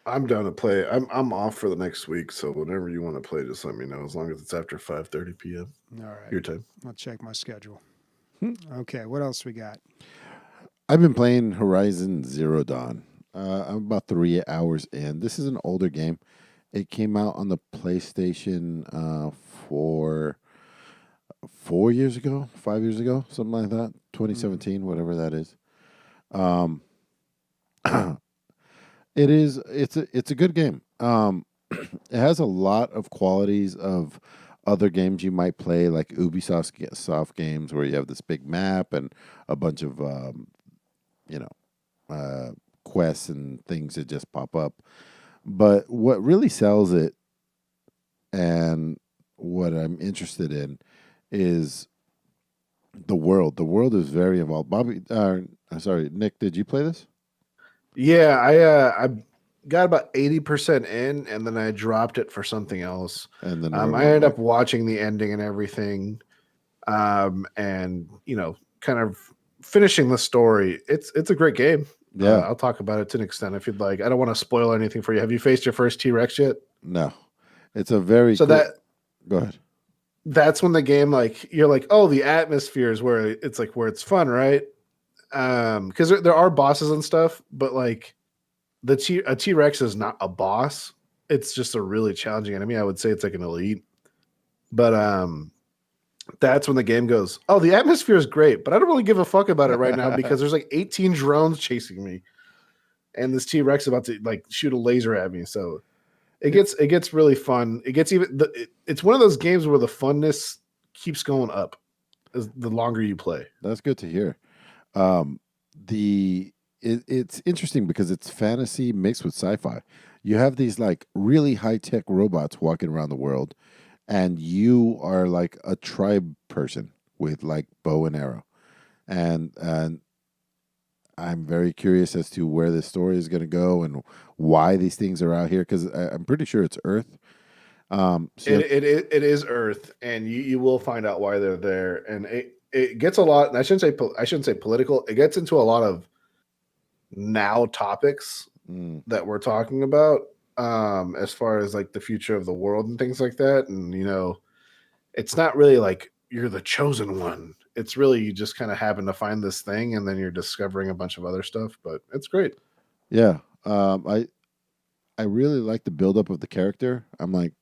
I'm down to play. I'm off for the next week, so whenever you want to play, just let me know. As long as it's after 5:30 p.m. All right, your time. I'll check my schedule. Okay, what else we got? I've been playing Horizon Zero Dawn. I'm about 3 hours in. This is an older game. It came out on the PlayStation for 4 years ago, 5 years ago, something like that. 2017, whatever that is. Um, it's a good game. It has a lot of qualities of other games you might play, like Ubisoft soft games, where you have this big map and a bunch of you know quests and things that just pop up. But what really sells it, and what I'm interested in, is the world. The world is very involved. Bobby, sorry, Nick, did you play this? Yeah, I got about 80% in, and then I dropped it for something else. And then I ended up watching the ending and everything, and kind of finishing the story. It's a great game. Yeah. I'll talk about it to an extent if you'd like. I don't want to spoil anything for you. Have you faced your first T-Rex yet? No, it's a very So go ahead. that's when the game, like, you're like, oh, the atmosphere is where it's fun, right? Because there are bosses and stuff, but like a T-Rex is not a boss. It's just a really challenging enemy. I would say it's like an elite. But that's when the game goes, oh, the atmosphere is great, but I don't really give a fuck about it right now because there's like 18 drones chasing me, and this T-Rex is about to like shoot a laser at me. So it gets really fun. It gets it's one of those games where the funness keeps going up as the longer you play. That's good to hear. It's interesting because it's fantasy mixed with sci-fi. You have these like really high-tech robots walking around the world, and you are like a tribe person with like bow and arrow, and I'm very curious as to where this story is going to go and why these things are out here, because I'm pretty sure it's Earth. It is Earth, and you will find out why they're there, and it gets a lot. And I shouldn't say political. It gets into a lot of now topics that we're talking about, as far as like the future of the world and things like that. And it's not really like you're the chosen one. It's really you just kind of happen to find this thing, and then you're discovering a bunch of other stuff. But it's great. Yeah, I really like the buildup of the character. I'm like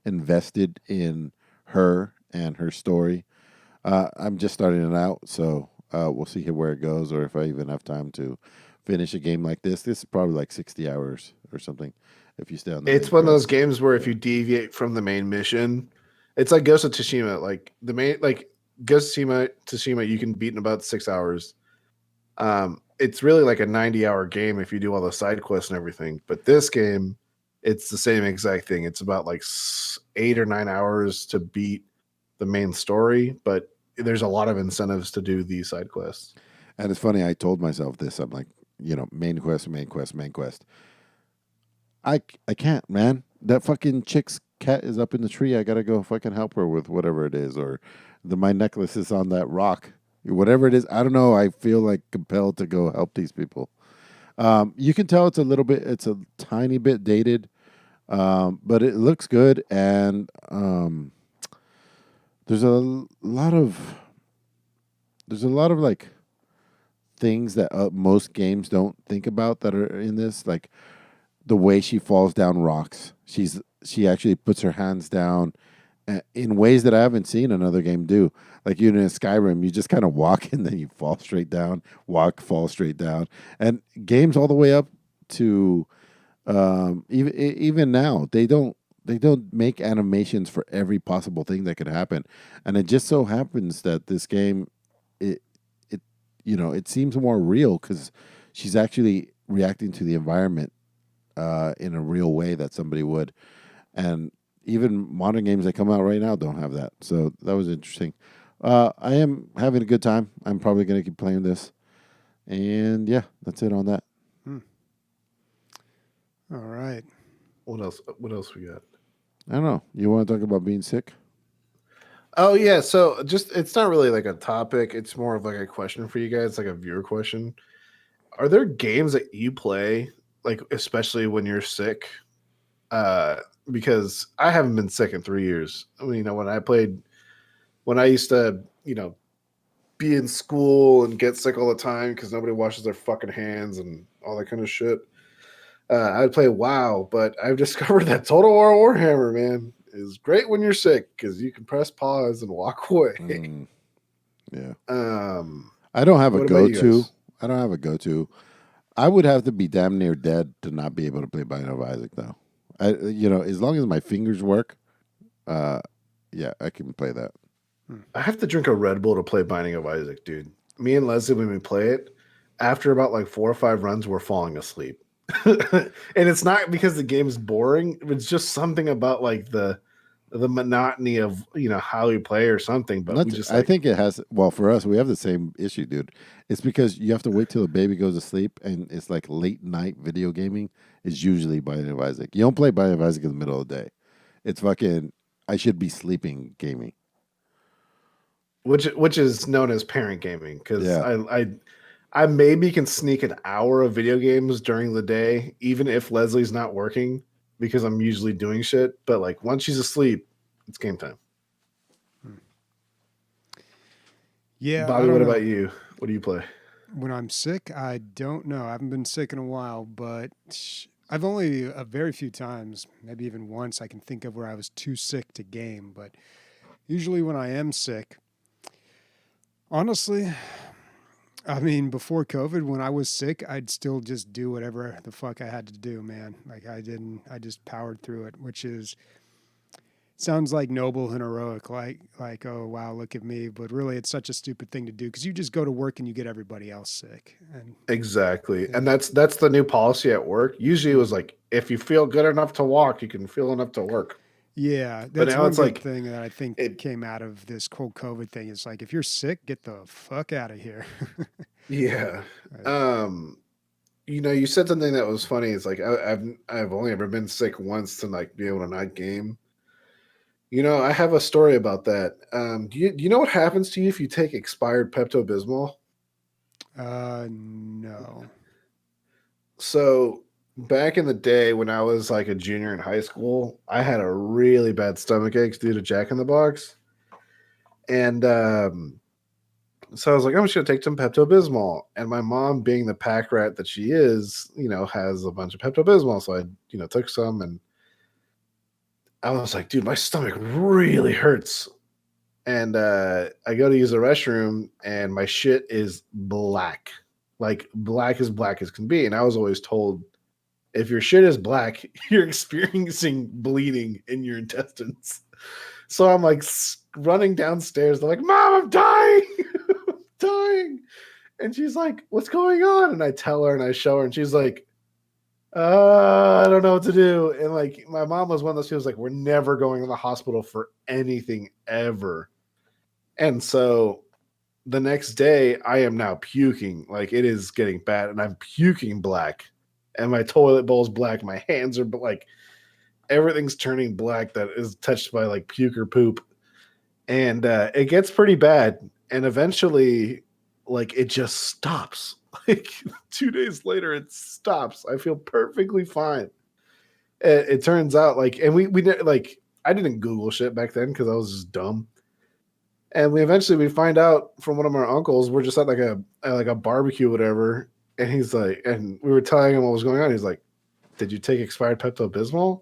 invested in her and her story. I'm just starting it out, so we'll see where it goes, or if I even have time to finish a game like this. This is probably like 60 hours or something. If you stay on, It's one of those games where if you deviate from the main mission, it's like Ghost of Tsushima. Like Ghost of Tsushima, you can beat in about 6 hours. It's really like a 90-hour game if you do all the side quests and everything. But this game, it's the same exact thing. It's about like 8 or 9 hours to beat the main story, but there's a lot of incentives to do these side quests. And it's funny, I told myself this. I'm like, main quest, main quest, main quest. I can't, man. That fucking chick's cat is up in the tree. I gotta go fucking help her with whatever it is, or my necklace is on that rock. Whatever it is, I don't know. I feel like compelled to go help these people. You can tell it's a tiny bit dated, but it looks good, and there's a lot of like things that most games don't think about that are in this, like the way she falls down rocks. She actually puts her hands down in ways that I haven't seen another game do. Like in Skyrim, you just kind of walk and then you fall straight down, fall straight down. And games all the way up to even now, they don't make animations for every possible thing that could happen. And it just so happens that this game, it seems more real because she's actually reacting to the environment in a real way that somebody would. And even modern games that come out right now don't have that. So that was interesting. I am having a good time. I'm probably going to keep playing this. And yeah, that's it on that. All right. What else we got? I don't know. You want to talk about being sick? Oh yeah, so it's not really like a topic. It's more of like a question for you guys, like a viewer question. Are there games that you play, like especially when you're sick? Because I haven't been sick in 3 years. I mean, when I used to, be in school and get sick all the time because nobody washes their fucking hands and all that kind of shit. I would play WoW, but I've discovered that Total War Warhammer, man, is great when you're sick because you can press pause and walk away. Yeah. I don't have a go-to. I don't have a go-to. I would have to be damn near dead to not be able to play Binding of Isaac, though. As long as my fingers work, yeah, I can play that. I have to drink a Red Bull to play Binding of Isaac, dude. Me and Leslie, when we play it, after about like 4 or 5 runs, we're falling asleep. And it's not because the game's boring. It's just something about like the monotony of how you play or something. But I think it has. Well, for us, we have the same issue, dude. It's because you have to wait till the baby goes to sleep, and it's like late night video gaming is usually Binding of Isaac. You don't play Binding of Isaac in the middle of the day. It's fucking. I should be sleeping gaming. Which is known as parent gaming because I maybe can sneak an hour of video games during the day, even if Leslie's not working, because I'm usually doing shit. But like once she's asleep, it's game time. Yeah. Bobby, what about you? What do you play? When I'm sick, I don't know. I haven't been sick in a while, but I've only a very few times, maybe even once I can think of where I was too sick to game. But usually when I am sick, honestly, I mean, before COVID, when I was sick, I'd still just do whatever the fuck I had to do, man. Like I just powered through it, which sounds like noble and heroic, like, oh, wow, look at me. But really, it's such a stupid thing to do because you just go to work and you get everybody else sick. And exactly. And that's the new policy at work. Usually it was like, if you feel good enough to walk, you can feel enough to work. Yeah, that's one good thing that I think came out of this whole COVID thing. It's like, if you're sick, get the fuck out of here. Yeah. You said something that was funny. It's like I've only ever been sick once to like be able to not game. I have a story about that. Do you know what happens to you if you take expired Pepto-Bismol? No. So back in the day when I was like a junior in high school, I had a really bad stomach aches due to Jack in the Box. And so I was like, I'm just going to take some Pepto-Bismol. And my mom, being the pack rat that she is, has a bunch of Pepto-Bismol. So I, took some and I was like, dude, my stomach really hurts. And I go to use the restroom and my shit is black. Like black as can be. And I was always told, if your shit is black, you're experiencing bleeding in your intestines. So I'm like running downstairs. They're like, Mom, I'm dying. I'm dying. And she's like, what's going on? And I tell her and I show her and she's like, I don't know what to do. And like, my mom was one of those people like, we're never going to the hospital for anything ever. And so the next day I am now puking. Like it is getting bad and I'm puking black. And my toilet bowl is black. My hands are like, everything's turning black that is touched by like puke or poop. And it gets pretty bad. And eventually, like, it just stops. Like 2 days later, it stops. I feel perfectly fine. It turns out like, and we did like, I didn't Google shit back then because I was just dumb. And we find out from one of our uncles, we're just at like a barbecue, whatever. And he's like, and we were telling him what was going on. He's like, did you take expired Pepto-Bismol?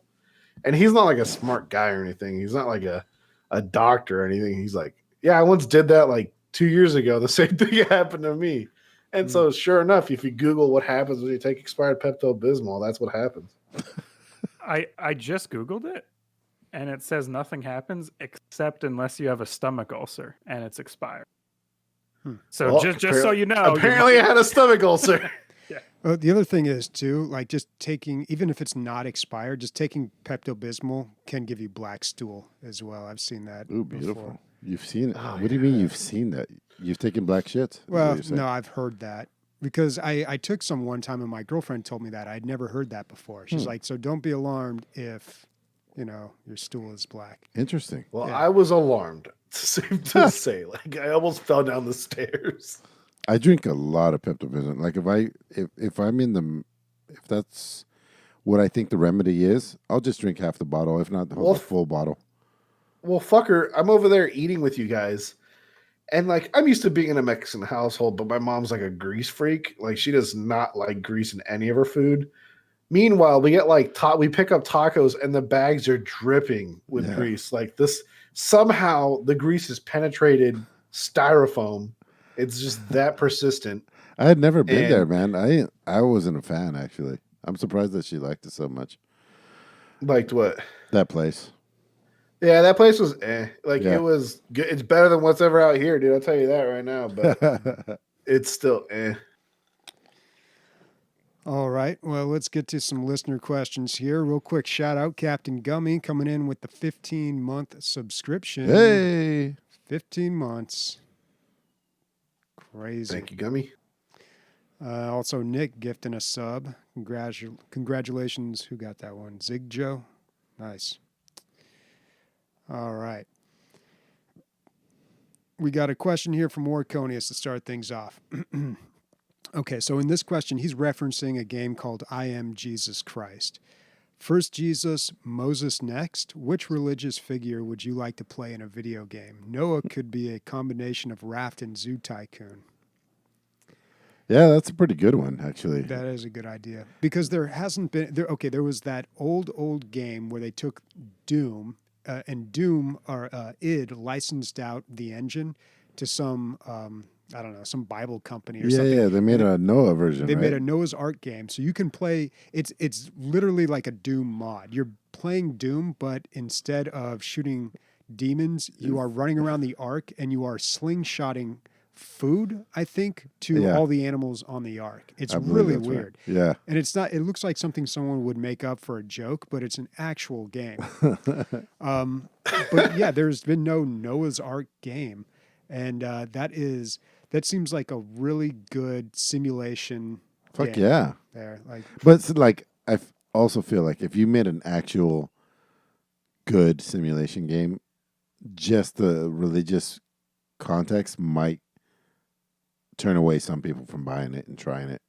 And he's not like a smart guy or anything. He's not like a doctor or anything. He's like, yeah, I once did that like 2 years ago. The same thing happened to me. And so sure enough, if you Google what happens when you take expired Pepto-Bismol, that's what happens. I just Googled it and it says nothing happens except unless you have a stomach ulcer and it's expired. So well, just so you know, apparently I had a stomach ulcer. Yeah. Well, the other thing is too, like just taking, even if it's not expired, just taking Pepto-Bismol can give you black stool as well. I've seen that. Ooh, beautiful. Before. You've seen it. Oh, what do you mean you've seen that? You've taken black shit? Well, no, I've heard that because I took some one time and my girlfriend told me that. I'd never heard that before. She's like, so don't be alarmed if, your stool is black. Interesting. Well, yeah. I was alarmed. Safe to say, like I almost fell down the stairs. I drink a lot of Pepto-Bismol. Like if I'm if that's what I think the remedy is, I'll just drink half the bottle, if not the full bottle. Well, fucker, I'm over there eating with you guys, And like I'm used to being in a Mexican household, but my mom's like a grease freak. Like she does not like grease in any of her food. Meanwhile, we get like we pick up tacos and the bags are dripping with grease. Like this somehow the grease has penetrated styrofoam. It's just that persistent. I had never been there, man. I wasn't a fan actually. I'm surprised that she liked it so much. Liked what? That place. Yeah, that place was it was good. It's better than what's ever out here, dude. I'll tell you that right now. But it's still All right. Well, let's get to some listener questions here. Real quick shout out Captain Gummy coming in with the 15-month subscription. Hey. 15 months. Crazy. Thank you, Gummy. Also, Nick gifting a sub. Congratulations. Who got that one? Zig Joe? Nice. All right. We got a question here from Warconius to start things off. Okay, so in this question, he's referencing a game called I Am Jesus Christ. First Jesus, Moses next. Which religious figure would you like to play in a video game? Noah could be a combination of Raft and Zoo Tycoon. Yeah, that's a pretty good one, actually. That is a good idea. Because there hasn't been... there was that old game where they took Doom, and Doom, or id, licensed out the engine to some... I don't know, some Bible company or something. Yeah, they made a Noah version, They right? made a Noah's Ark game. So you can play, it's literally like a Doom mod. You're playing Doom, but instead of shooting demons, you are running around the Ark and you are slingshotting food, I think, to all the animals on the Ark. It's really weird. Right. Yeah. And it's not, it looks like something someone would make up for a joke, but it's an actual game. But yeah, there's been no Noah's Ark game. And that seems like a really good simulation. Fuck game yeah. there. But it's like I also feel like if you made an actual good simulation game, just the religious context might turn away some people from buying it and trying it.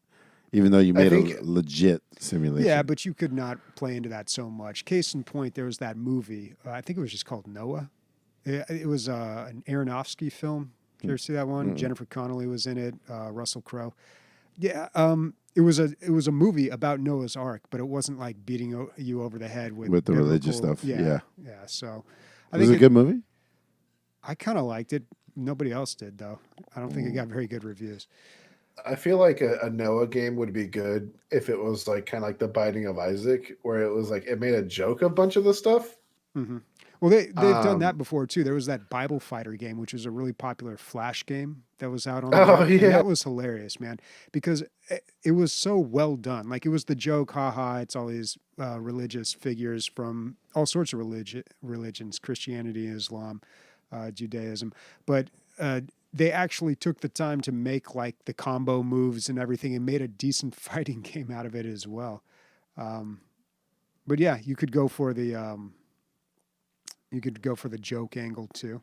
Even though you made a legit simulation. Yeah, but you could not play into that so much. Case in point, there was that movie. I think it was just called Noah. It was an Aronofsky film. Did you ever see that one? Mm-hmm. Jennifer Connelly was in it. Russell Crowe. Yeah, it was a movie about Noah's Ark, but it wasn't like beating you over the head with the religious stuff. Yeah. So, was it a good movie? I kind of liked it. Nobody else did though. I don't think it got very good reviews. I feel like a Noah game would be good if it was like kind of like The Binding of Isaac, where it was like it made a joke of a bunch of the stuff. Mm-hmm. Well, they've done that before too. There was that Bible Fighter game, which was a really popular Flash game that was out on. That was hilarious, man, because it was so well done. Like it was the joke, haha. It's all these religious figures from all sorts of religions, Christianity, Islam, Judaism, but they actually took the time to make like the combo moves and everything, and made a decent fighting game out of it as well. But yeah, you could go for the. You could go for the joke angle too.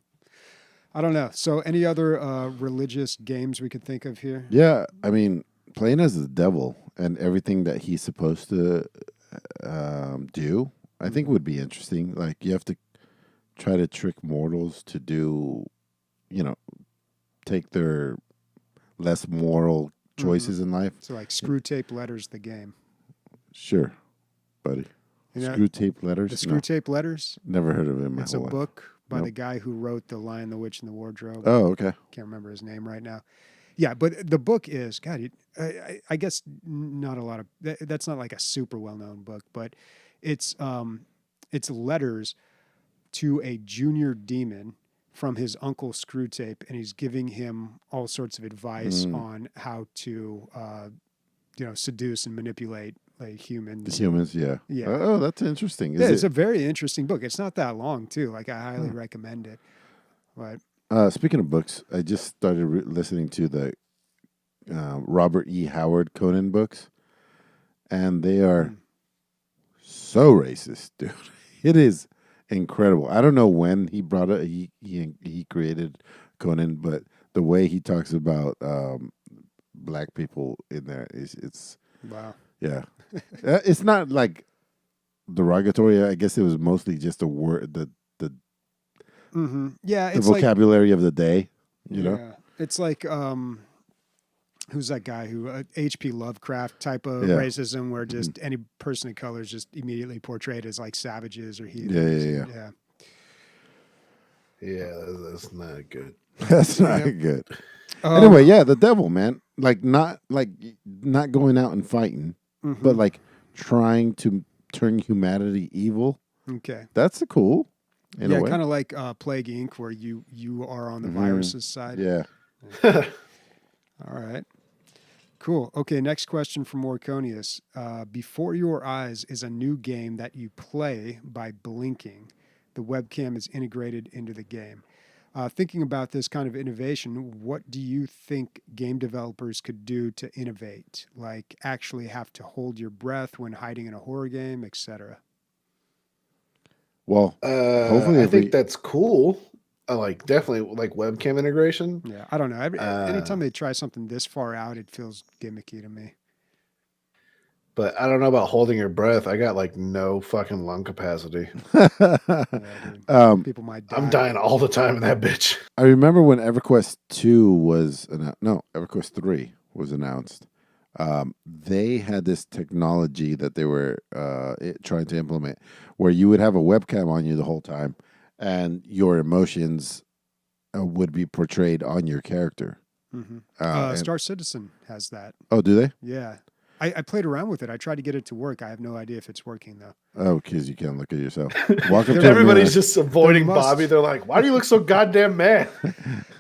I don't know. So any other religious games we could think of here? Yeah, I mean, playing as the devil and everything that he's supposed to do, I think would be interesting. Like you have to try to trick mortals to do, take their less moral choices in life. So like Screw Tape Letters, the game. Sure, buddy. Screw Tape Letters? The Screw Tape Letters? Never heard of it in my It's whole a life. book by the guy who wrote The Lion, the Witch, and the Wardrobe. Oh, okay. Can't remember his name right now. Yeah, but the book is, God, I guess not a lot of, that's not like a super well-known book, but it's letters to a junior demon from his uncle Screwtape, and he's giving him all sorts of advice on how to, seduce and manipulate like humans. The humans, yeah. Yeah. Oh, that's interesting. It's a very interesting book. It's not that long, too. Like, I highly recommend it. But speaking of books, I just started listening to the Robert E. Howard Conan books, and they are so racist, dude. It is incredible. I don't know when he brought it. He created Conan, but the way he talks about black people in there it's wow. Yeah. It's not like derogatory. I guess it was mostly just a word, the Yeah, the vocabulary of the day. You know? It's like who's that guy who H.P. Lovecraft type of Yeah. racism, where just any person of color is just immediately portrayed as like savages or heathens. Yeah. Yeah, that's not good. That's not good. Anyway, yeah, the devil, man. Like not going out and fighting, but like trying to turn humanity evil. Okay. That's cool. In a way. Kind of like Plague Inc., where you are on the virus's side. Yeah. All right. Cool. Okay, next question from Morconius. Before your eyes is a new game that you play by blinking. The webcam is integrated into the game. Thinking about this kind of innovation, what do you think game developers could do to innovate? Like actually have to hold your breath when hiding in a horror game, etc. Well, hopefully I think that's cool. Like definitely like webcam integration. Yeah, I don't know. Anytime they try something this far out, it feels gimmicky to me. But I don't know about holding your breath. I got like no fucking lung capacity. People might die. I'm dying all the time in that bitch. I remember when EverQuest 2 was EverQuest 3 was announced. They had this technology that they were trying to implement where you would have a webcam on you the whole time and your emotions would be portrayed on your character. Star Citizen has that. Oh, do they? Yeah. I played around with it. I tried to get it to work. I have no idea if it's working, though. Oh, because you can't look at yourself. Welcome to Everybody's just avoiding Bobby. They're like, why do you look so goddamn mad?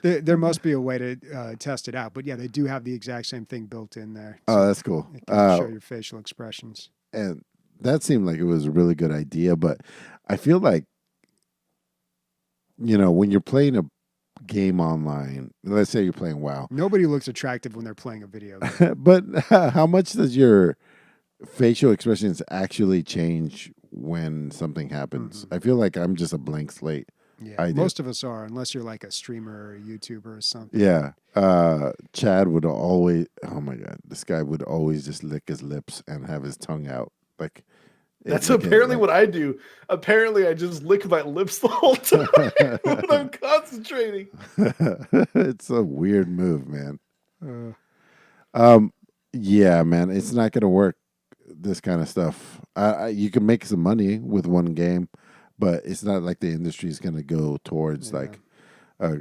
There must be a way to test it out. But yeah, they do have the exact same thing built in there. Oh, that's cool. It can show your facial expressions. And that seemed like it was a really good idea. But I feel like, when you're playing a game online, let's say you're playing WoW. Nobody looks attractive when they're playing a video game. But how much does your facial expressions actually change when something happens? I feel like I'm just a blank slate. Yeah, most of us are, unless you're like a streamer or a YouTuber or something. Yeah. Chad would always, oh my God, this guy would always just lick his lips and have his tongue out. Like, that's apparently what I do. Apparently, I just lick my lips the whole time when I'm concentrating. It's a weird move, man. Yeah, man, it's not going to work, this kind of stuff. You can make some money with one game, but it's not like the industry is going to go towards like a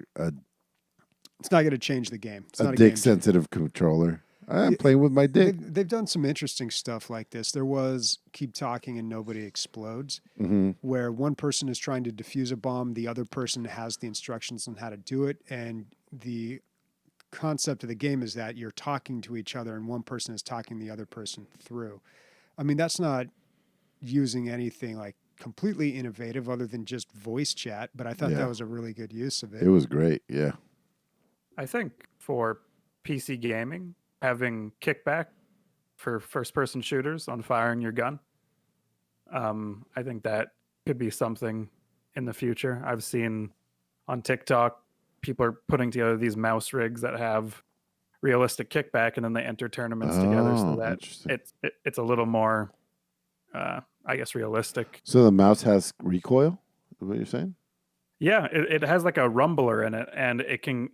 it's not going to change the game. It's a not dick-sensitive controller. I'm playing with my dick. They've done some interesting stuff like this. There was Keep Talking and Nobody Explodes, where one person is trying to defuse a bomb, the other person has the instructions on how to do it, and the concept of the game is that you're talking to each other and one person is talking the other person through. I mean, that's not using anything like completely innovative other than just voice chat, but I thought that was a really good use of it. It was great, yeah. I think for PC gaming, having kickback for first-person shooters on firing your gun, I think that could be something in the future. I've seen on TikTok, people are putting together these mouse rigs that have realistic kickback, and then they enter tournaments together so that it's a little more, I guess, realistic. So the mouse has recoil, is what you're saying? Yeah, it has like a rumbler in it, and it can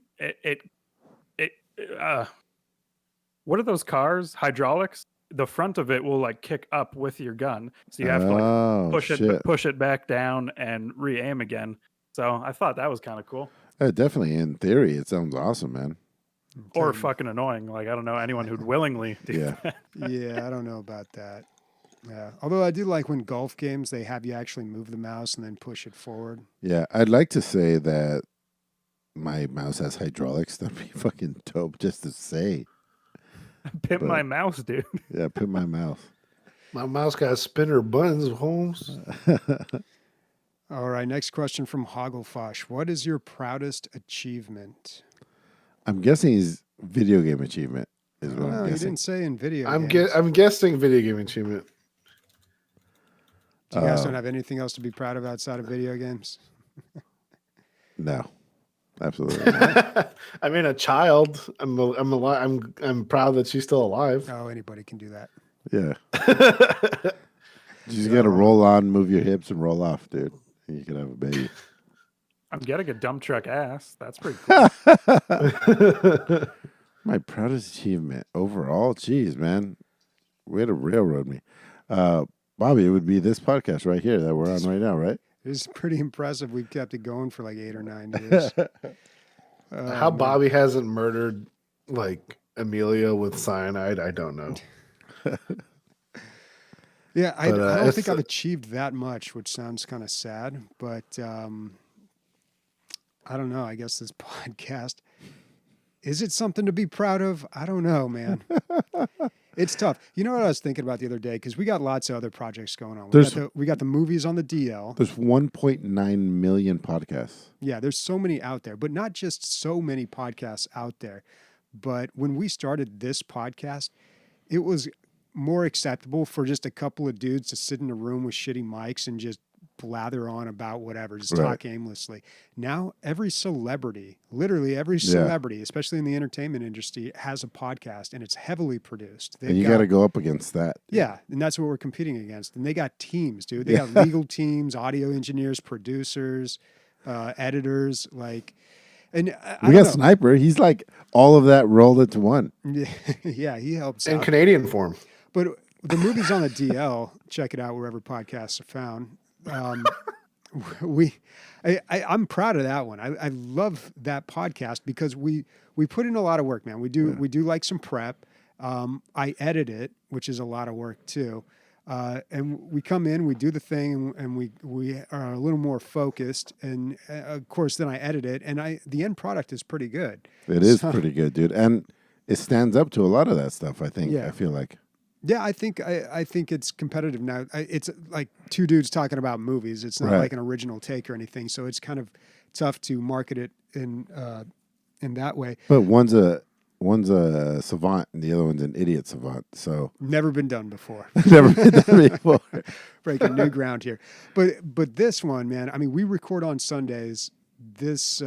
what are those cars? Hydraulics? The front of it will like kick up with your gun, so you have to like push it back down and re-aim again. So I thought that was kind of cool. Definitely, in theory, it sounds awesome, man. Or fucking annoying. Like I don't know anyone who'd willingly do that. Yeah, I don't know about that. Yeah, although I do like when golf games they have you actually move the mouse and then push it forward. Yeah, I'd like to say that my mouse has hydraulics. That'd be fucking dope just to say. Pimp my mouse, dude. Yeah, pimp my mouse. My mouse got spinner buttons, Holmes. All right, next question from Hogglefosh. What is your proudest achievement? I'm guessing he's video game achievement. Is what I'm guessing. You didn't say in video I'm games. guessing video game achievement. Do you guys don't have anything else to be proud of outside of video games? No. Absolutely not. I mean, a child. I'm proud that she's still alive. Oh, anybody can do that. Yeah. You just got to roll on, move your hips, and roll off, dude. And you can have a baby. I'm getting a dump truck ass. That's pretty cool. My proudest achievement overall. Jeez, man. Way to railroad me. Bobby, it would be this podcast right here that we're on right now, right? It's pretty impressive. We've kept it going for like 8 or 9 years. How Bobby hasn't murdered like Emilio with cyanide, I don't know. Yeah, I But, don't think it's- I've achieved that much, which sounds kind of sad. But I don't know. I guess this podcast, is it something to be proud of? I don't know, man. It's tough. You know what I was thinking about the other day? Because we got lots of other projects going on. We got the movies on the DL. There's 1.9 million podcasts. Yeah, there's so many out there, but not just so many podcasts out there. But when we started this podcast, it was more acceptable for just a couple of dudes to sit in a room with shitty mics and just blather on about whatever, just talk aimlessly. Now, every celebrity, literally every celebrity, especially in the entertainment industry, has a podcast, and it's heavily produced. And you got to go up against that. Yeah, and that's what we're competing against. And they got teams, dude. They got legal teams, audio engineers, producers, editors, like... And we got Sniper. He's like all of that rolled into one. Yeah, he helps In out. Canadian form. But the movie's on the DL. Check it out wherever podcasts are found. I'm proud of that one. I love that podcast because we put in a lot of work, man. We do like some prep. I edit it, which is a lot of work too. And we come in, we do the thing, and we are a little more focused. And of course, then I edit it, and the end product is pretty good. It is pretty good, dude, and it stands up to a lot of that stuff. I think. Yeah. I feel like. Yeah, I think it's competitive now. It's like two dudes talking about movies. It's not like an original take or anything. So it's kind of tough to market it in that way. But one's a savant and the other one's an idiot savant. So Never been done before. never been done before. Breaking new ground here. But this one, man, I mean, we record on Sundays. This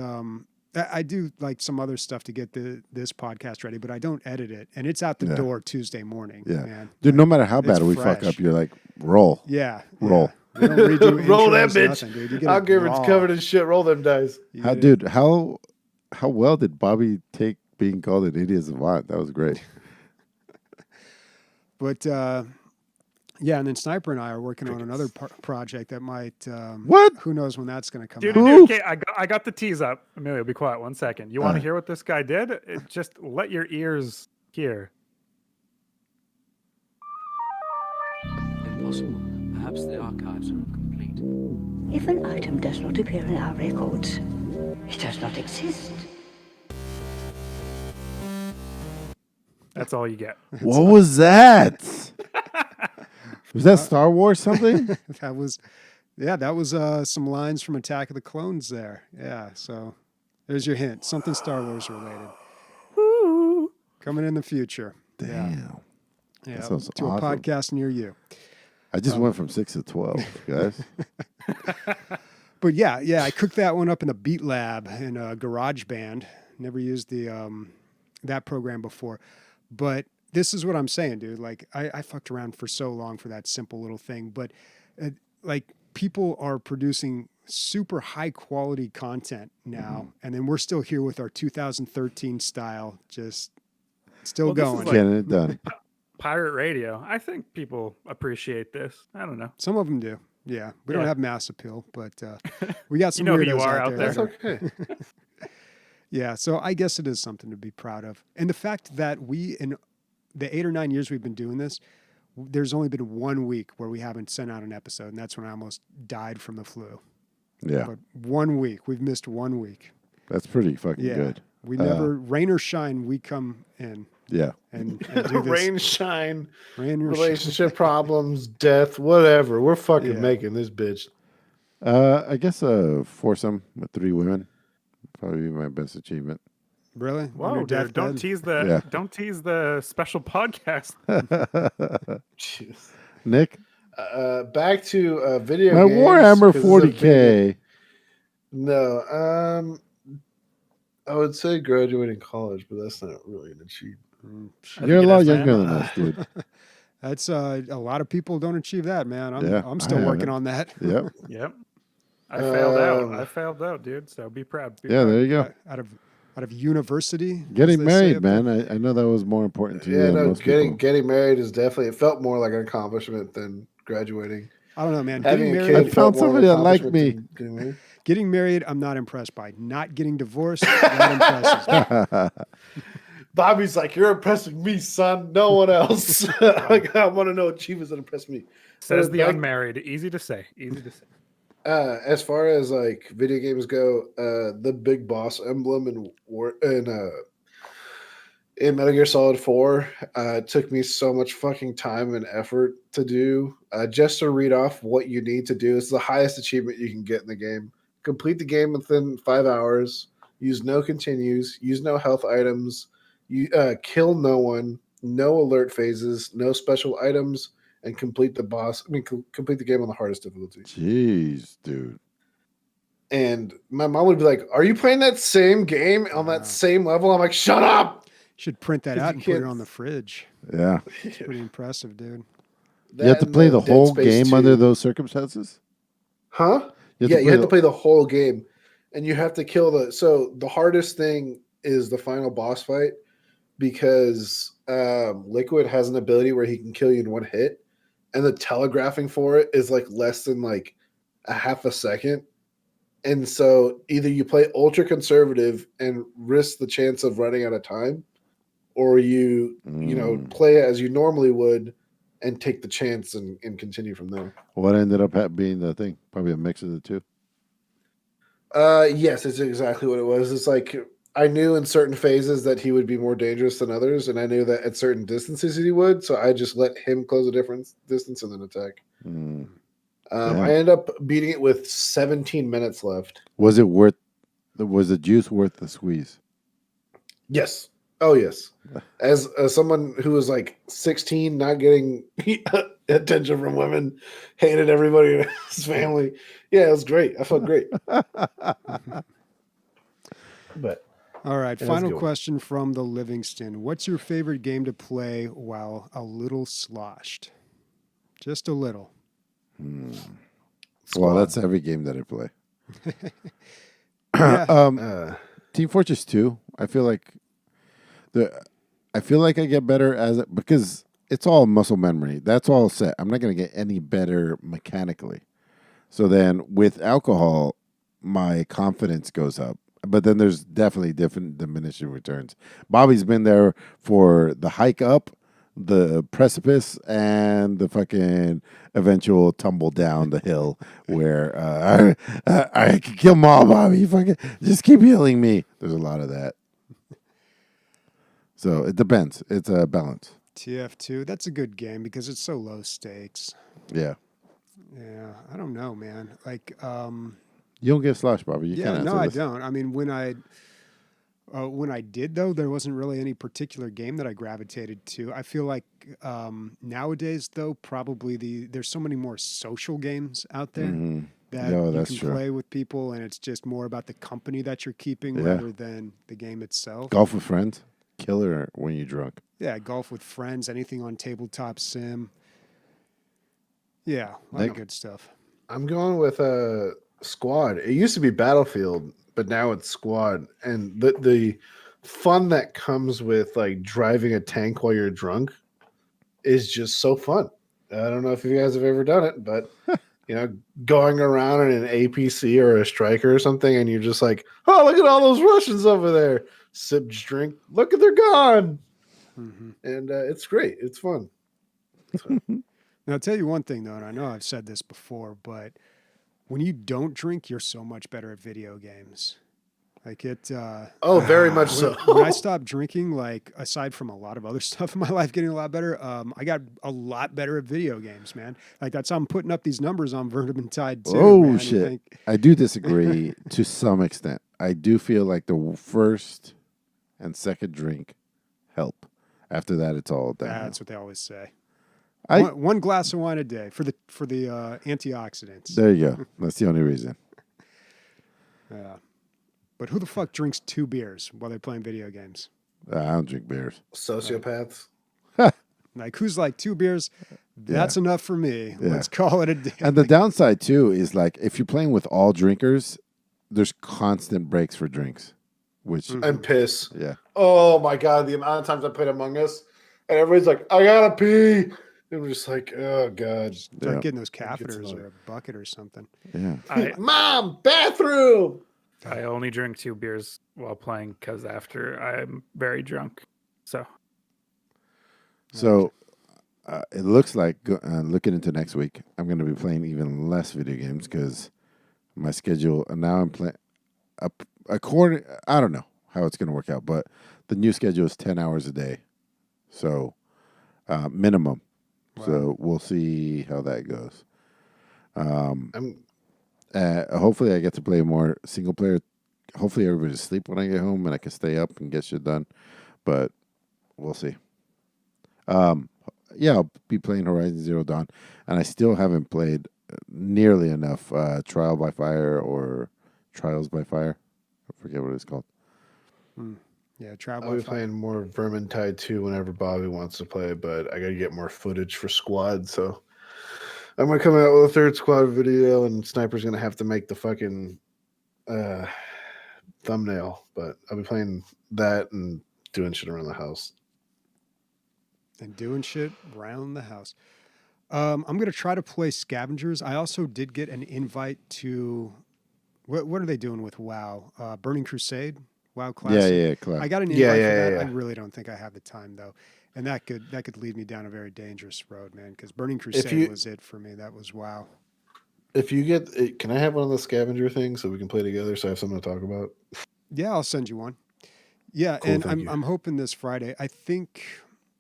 I do like some other stuff to get this podcast ready, but I don't edit it, and it's out the door Tuesday morning. Yeah, man. dude. No matter how It's bad we fuck fresh. up, you're like roll. Yeah, Roll. Yeah. We don't redo Roll that intros, bitch. nothing, dude. You get I'll it give raw. it's covered in shit. Roll them dice. You How, get it- dude? How well did Bobby take being called an idiot savant? That was great. But yeah, and then Sniper and I are working on another project that might. What? Who knows when that's going to come Dude, out? okay, I got the tease up. Emilio, be quiet 1 second. You want to hear what this guy did? Just let your ears hear. Impossible. Perhaps the archives are incomplete. If an item does not appear in our records, it does not exist. That's all you get. What was that? Was that Star Wars something? That was some lines from Attack of the Clones there. Yeah, so there's your hint. Something Star Wars related. Coming in the future. Damn. Yeah, sounds to awesome. a podcast near you. I just went from 6 to 12, guys. But yeah, I cooked that one up in the Beat Lab in a garage band. Never used the that program before. But this is what I'm saying, dude. Like I fucked around for so long for that simple little thing, but like people are producing super high quality content now, and then we're still here with our 2013 style, just still Well, this is going. like- Getting it done. Pirate radio. I think people appreciate this. I don't know. Some of them do. Yeah, we don't Yeah. have mass appeal, but we got some You know who you weirdos are out there. That's that are- okay. Yeah, so I guess it is something to be proud of. And the fact that we, in the 8 or 9 years we've been doing this, there's only been 1 week where we haven't sent out an episode, and that's when I almost died from the flu. Yeah, But 1 week, we've missed 1 week. that's pretty fucking Yeah. good. We never, rain or shine, we come in Yeah. and do this. Rain, shine, Rain or shine. relationship problems, death, whatever. We're fucking Yeah. making this bitch. I guess a foursome with 3 women probably be my best achievement. Really? On Whoa, your dude! Don't deathbed? tease the Yeah. don't tease the special podcast. Jeez. Nick, Back to video my games. Warhammer 'cause this is a video- 40K. No, I would say graduating college, but that's not really an achievement. You're a think it lot is, younger man. than us, dude. That's a lot of people don't achieve that, man. Yeah, I'm still I working haven't. on that. Yep. Yep. I failed out. I failed out, dude. So be proud. Be Yeah, proud. there you go. Out of university, as Getting they say married, up there. man. I know that was more important to you Yeah, than no, most people. getting married is definitely. It felt more like an accomplishment than graduating. I don't know, man. Having Getting a married, I kid found felt more of somebody an that liked accomplishment me. than getting married. getting married, I'm not impressed by. Not getting divorced, that impresses me. Bobby's like, you're impressing me, son. No one else. Like, I want to know achievements that impress me. Says But the back- unmarried. Easy to say. Easy to say. As far as like video games go, the big boss emblem in Metal Gear Solid 4 took me so much fucking time and effort to do. Just to read off what you need to do. It's the highest achievement you can get in the game. Complete the game within 5 hours. Use no continues. Use no health items. You kill no one. No alert phases. No special items. And complete the boss. Complete the game on the hardest difficulty. Jeez, dude. And my mom would be like, "Are you playing that same game on that same level?" I'm like, "Shut up!" Should print that 'Cause out you and put it can't- on the fridge. Yeah. It's pretty impressive, dude. You have to and play the Dead whole Space game under 2. those circumstances? Huh? You have Yeah, to you play have the- to play the whole game, and you have to kill the. So the hardest thing is the final boss fight because Liquid has an ability where he can kill you in one hit, and the telegraphing for it is like less than like a half a second. And so either you play ultra conservative and risk the chance of running out of time, or you play it as you normally would and take the chance and continue from there. What ended up being the thing? Probably a mix of the two. Yes, it's exactly what it was. It's like I knew in certain phases that he would be more dangerous than others, and I knew that at certain distances he would. So I just let him close a different distance and then attack. Mm. I ended up beating it with 17 minutes left. Was the juice worth the squeeze? Yes. Oh, yes. As someone who was like 16, not getting attention from women, hated everybody in his family. Yeah, it was great. I felt great. But All right, Yeah, that's a final good one. question from the Livingston. What's your favorite game to play while a little sloshed? Just a little. Well, that's every game that I play. Yeah. Team Fortress 2, I feel like I get better because it's all muscle memory. That's all set. I'm not going to get any better mechanically. So then with alcohol, my confidence goes up. But then there's definitely different diminishing returns. Bobby's been there for the hike up, the precipice, and the fucking eventual tumble down the hill where I can kill them all, Bobby. Fucking just keep healing me. There's a lot of that. So it depends. It's a balance. TF2, that's a good game because it's so low stakes. Yeah. Yeah, I don't know, man. Like, You don't get slosh, Bobby. You yeah, can't no, answer I this. don't. I mean, when I did though, there wasn't really any particular game that I gravitated to. I feel like nowadays though, probably there's so many more social games out there that No, you that's can true. play with people, and it's just more about the company that you're keeping Yeah. rather than the game itself. Golf with friends, killer when you're drunk. Yeah, golf with friends, anything on tabletop sim. Yeah, a lot Nick? of good stuff. I'm going with Squad. It used to be Battlefield, but now it's Squad. And the fun that comes with like driving a tank while you're drunk is just so fun. I don't know if you guys have ever done it, but going around in an APC or a Striker or something, and you're just like, oh, look at all those Russians over there. Sip, drink. Look, they're gone. And it's great. It's fun. Now, I'll tell you one thing, though, and I know I've said this before, but when you don't drink, you're so much better at video games. Like it. Oh, very much so. When I stopped drinking, like aside from a lot of other stuff in my life getting a lot better, I got a lot better at video games, man. Like that's how I'm putting up these numbers on Vermintide too. Oh, man. You shit. think- I do disagree to some extent. I do feel like the first and second drink help. After that, it's all down. That's what they always say. I- One glass of wine a day for the antioxidants. There you go. That's the only reason. Yeah. But who the fuck drinks 2 beers while they're playing video games? I don't drink beers. Sociopaths. Like, who's like 2 beers? That's enough for me. Yeah. Let's call it a day. And the downside too is like if you're playing with all drinkers, there's constant breaks for drinks, which And piss. yeah. Oh my god, the amount of times I played Among Us, and everybody's like, "I gotta pee," and we're just like, "Oh god, Start Yeah. getting those That gets catheters or annoying. a bucket or something. Yeah. Mom, bathroom." I only drink 2 beers while playing because after I'm very drunk. So So it looks like looking into next week, I'm going to be playing even less video games because my schedule. And now I'm playing according. I don't know how it's going to work out, but the new schedule is 10 hours a day, so minimum. Wow. So we'll see how that goes. I'm Hopefully, I get to play more single player. Hopefully, everybody's asleep when I get home and I can stay up and get shit done. But we'll see. Yeah, I'll be playing Horizon Zero Dawn, and I still haven't played nearly enough Trial by Fire or Trials by Fire. I forget what it's called. Yeah, travel. I'll be playing more Vermintide 2 whenever Bobby wants to play, but I gotta get more footage for squad, so I'm gonna come out with a 3rd squad video, and Sniper's gonna have to make the fucking thumbnail. But I'll be playing that and doing shit around the house. And doing shit around the house. I'm going to try to play Scavengers. I also did get an invite to... What are they doing with WoW? Burning Crusade? WoW Classic? Yeah, Classic. I got an invite Yeah, for yeah, that. yeah. I really don't think I have the time, though. And that could lead me down a very dangerous road, man, because Burning Crusade was it for me. That was WoW. If you get, can I have one of the scavenger things so we can play together? So I have something to talk about. Yeah, I'll send you one. Yeah, Cool, and thank you. I'm hoping this Friday. I think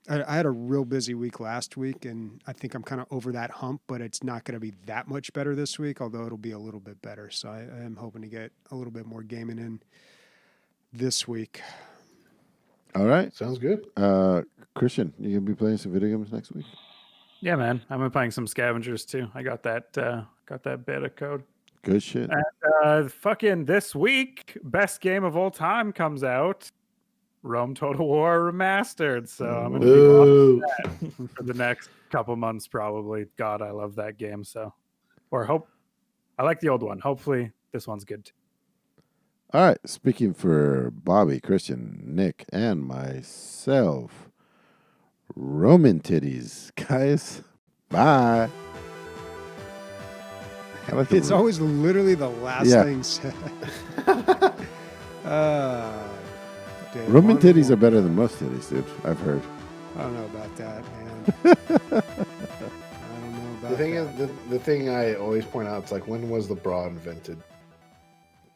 I had a real busy week last week, and I think I'm kind of over that hump, but it's not going to be that much better this week, although it'll be a little bit better. So I am hoping to get a little bit more gaming in this week. All right. Sounds good. Christian, you going to be playing some video games next week? yeah, man, I've been playing some Scavengers too. I got that beta code. Good shit. Fucking this week, best game of all time comes out. Rome Total War Remastered. So I'm gonna be Boo. watching that for the next couple months, probably. God, I love that game. So, I like the old one. Hopefully, this one's good too. All right. Speaking for Bobby, Christian, Nick, and myself, Roman titties, guys. Bye. I like the It's always literally the last Yeah. thing said. Dave, Roman one titties more. are better than most titties, dude. I've heard. I don't know about that, man. I don't know about The thing that. is, the thing I always point out is like, when was the bra invented?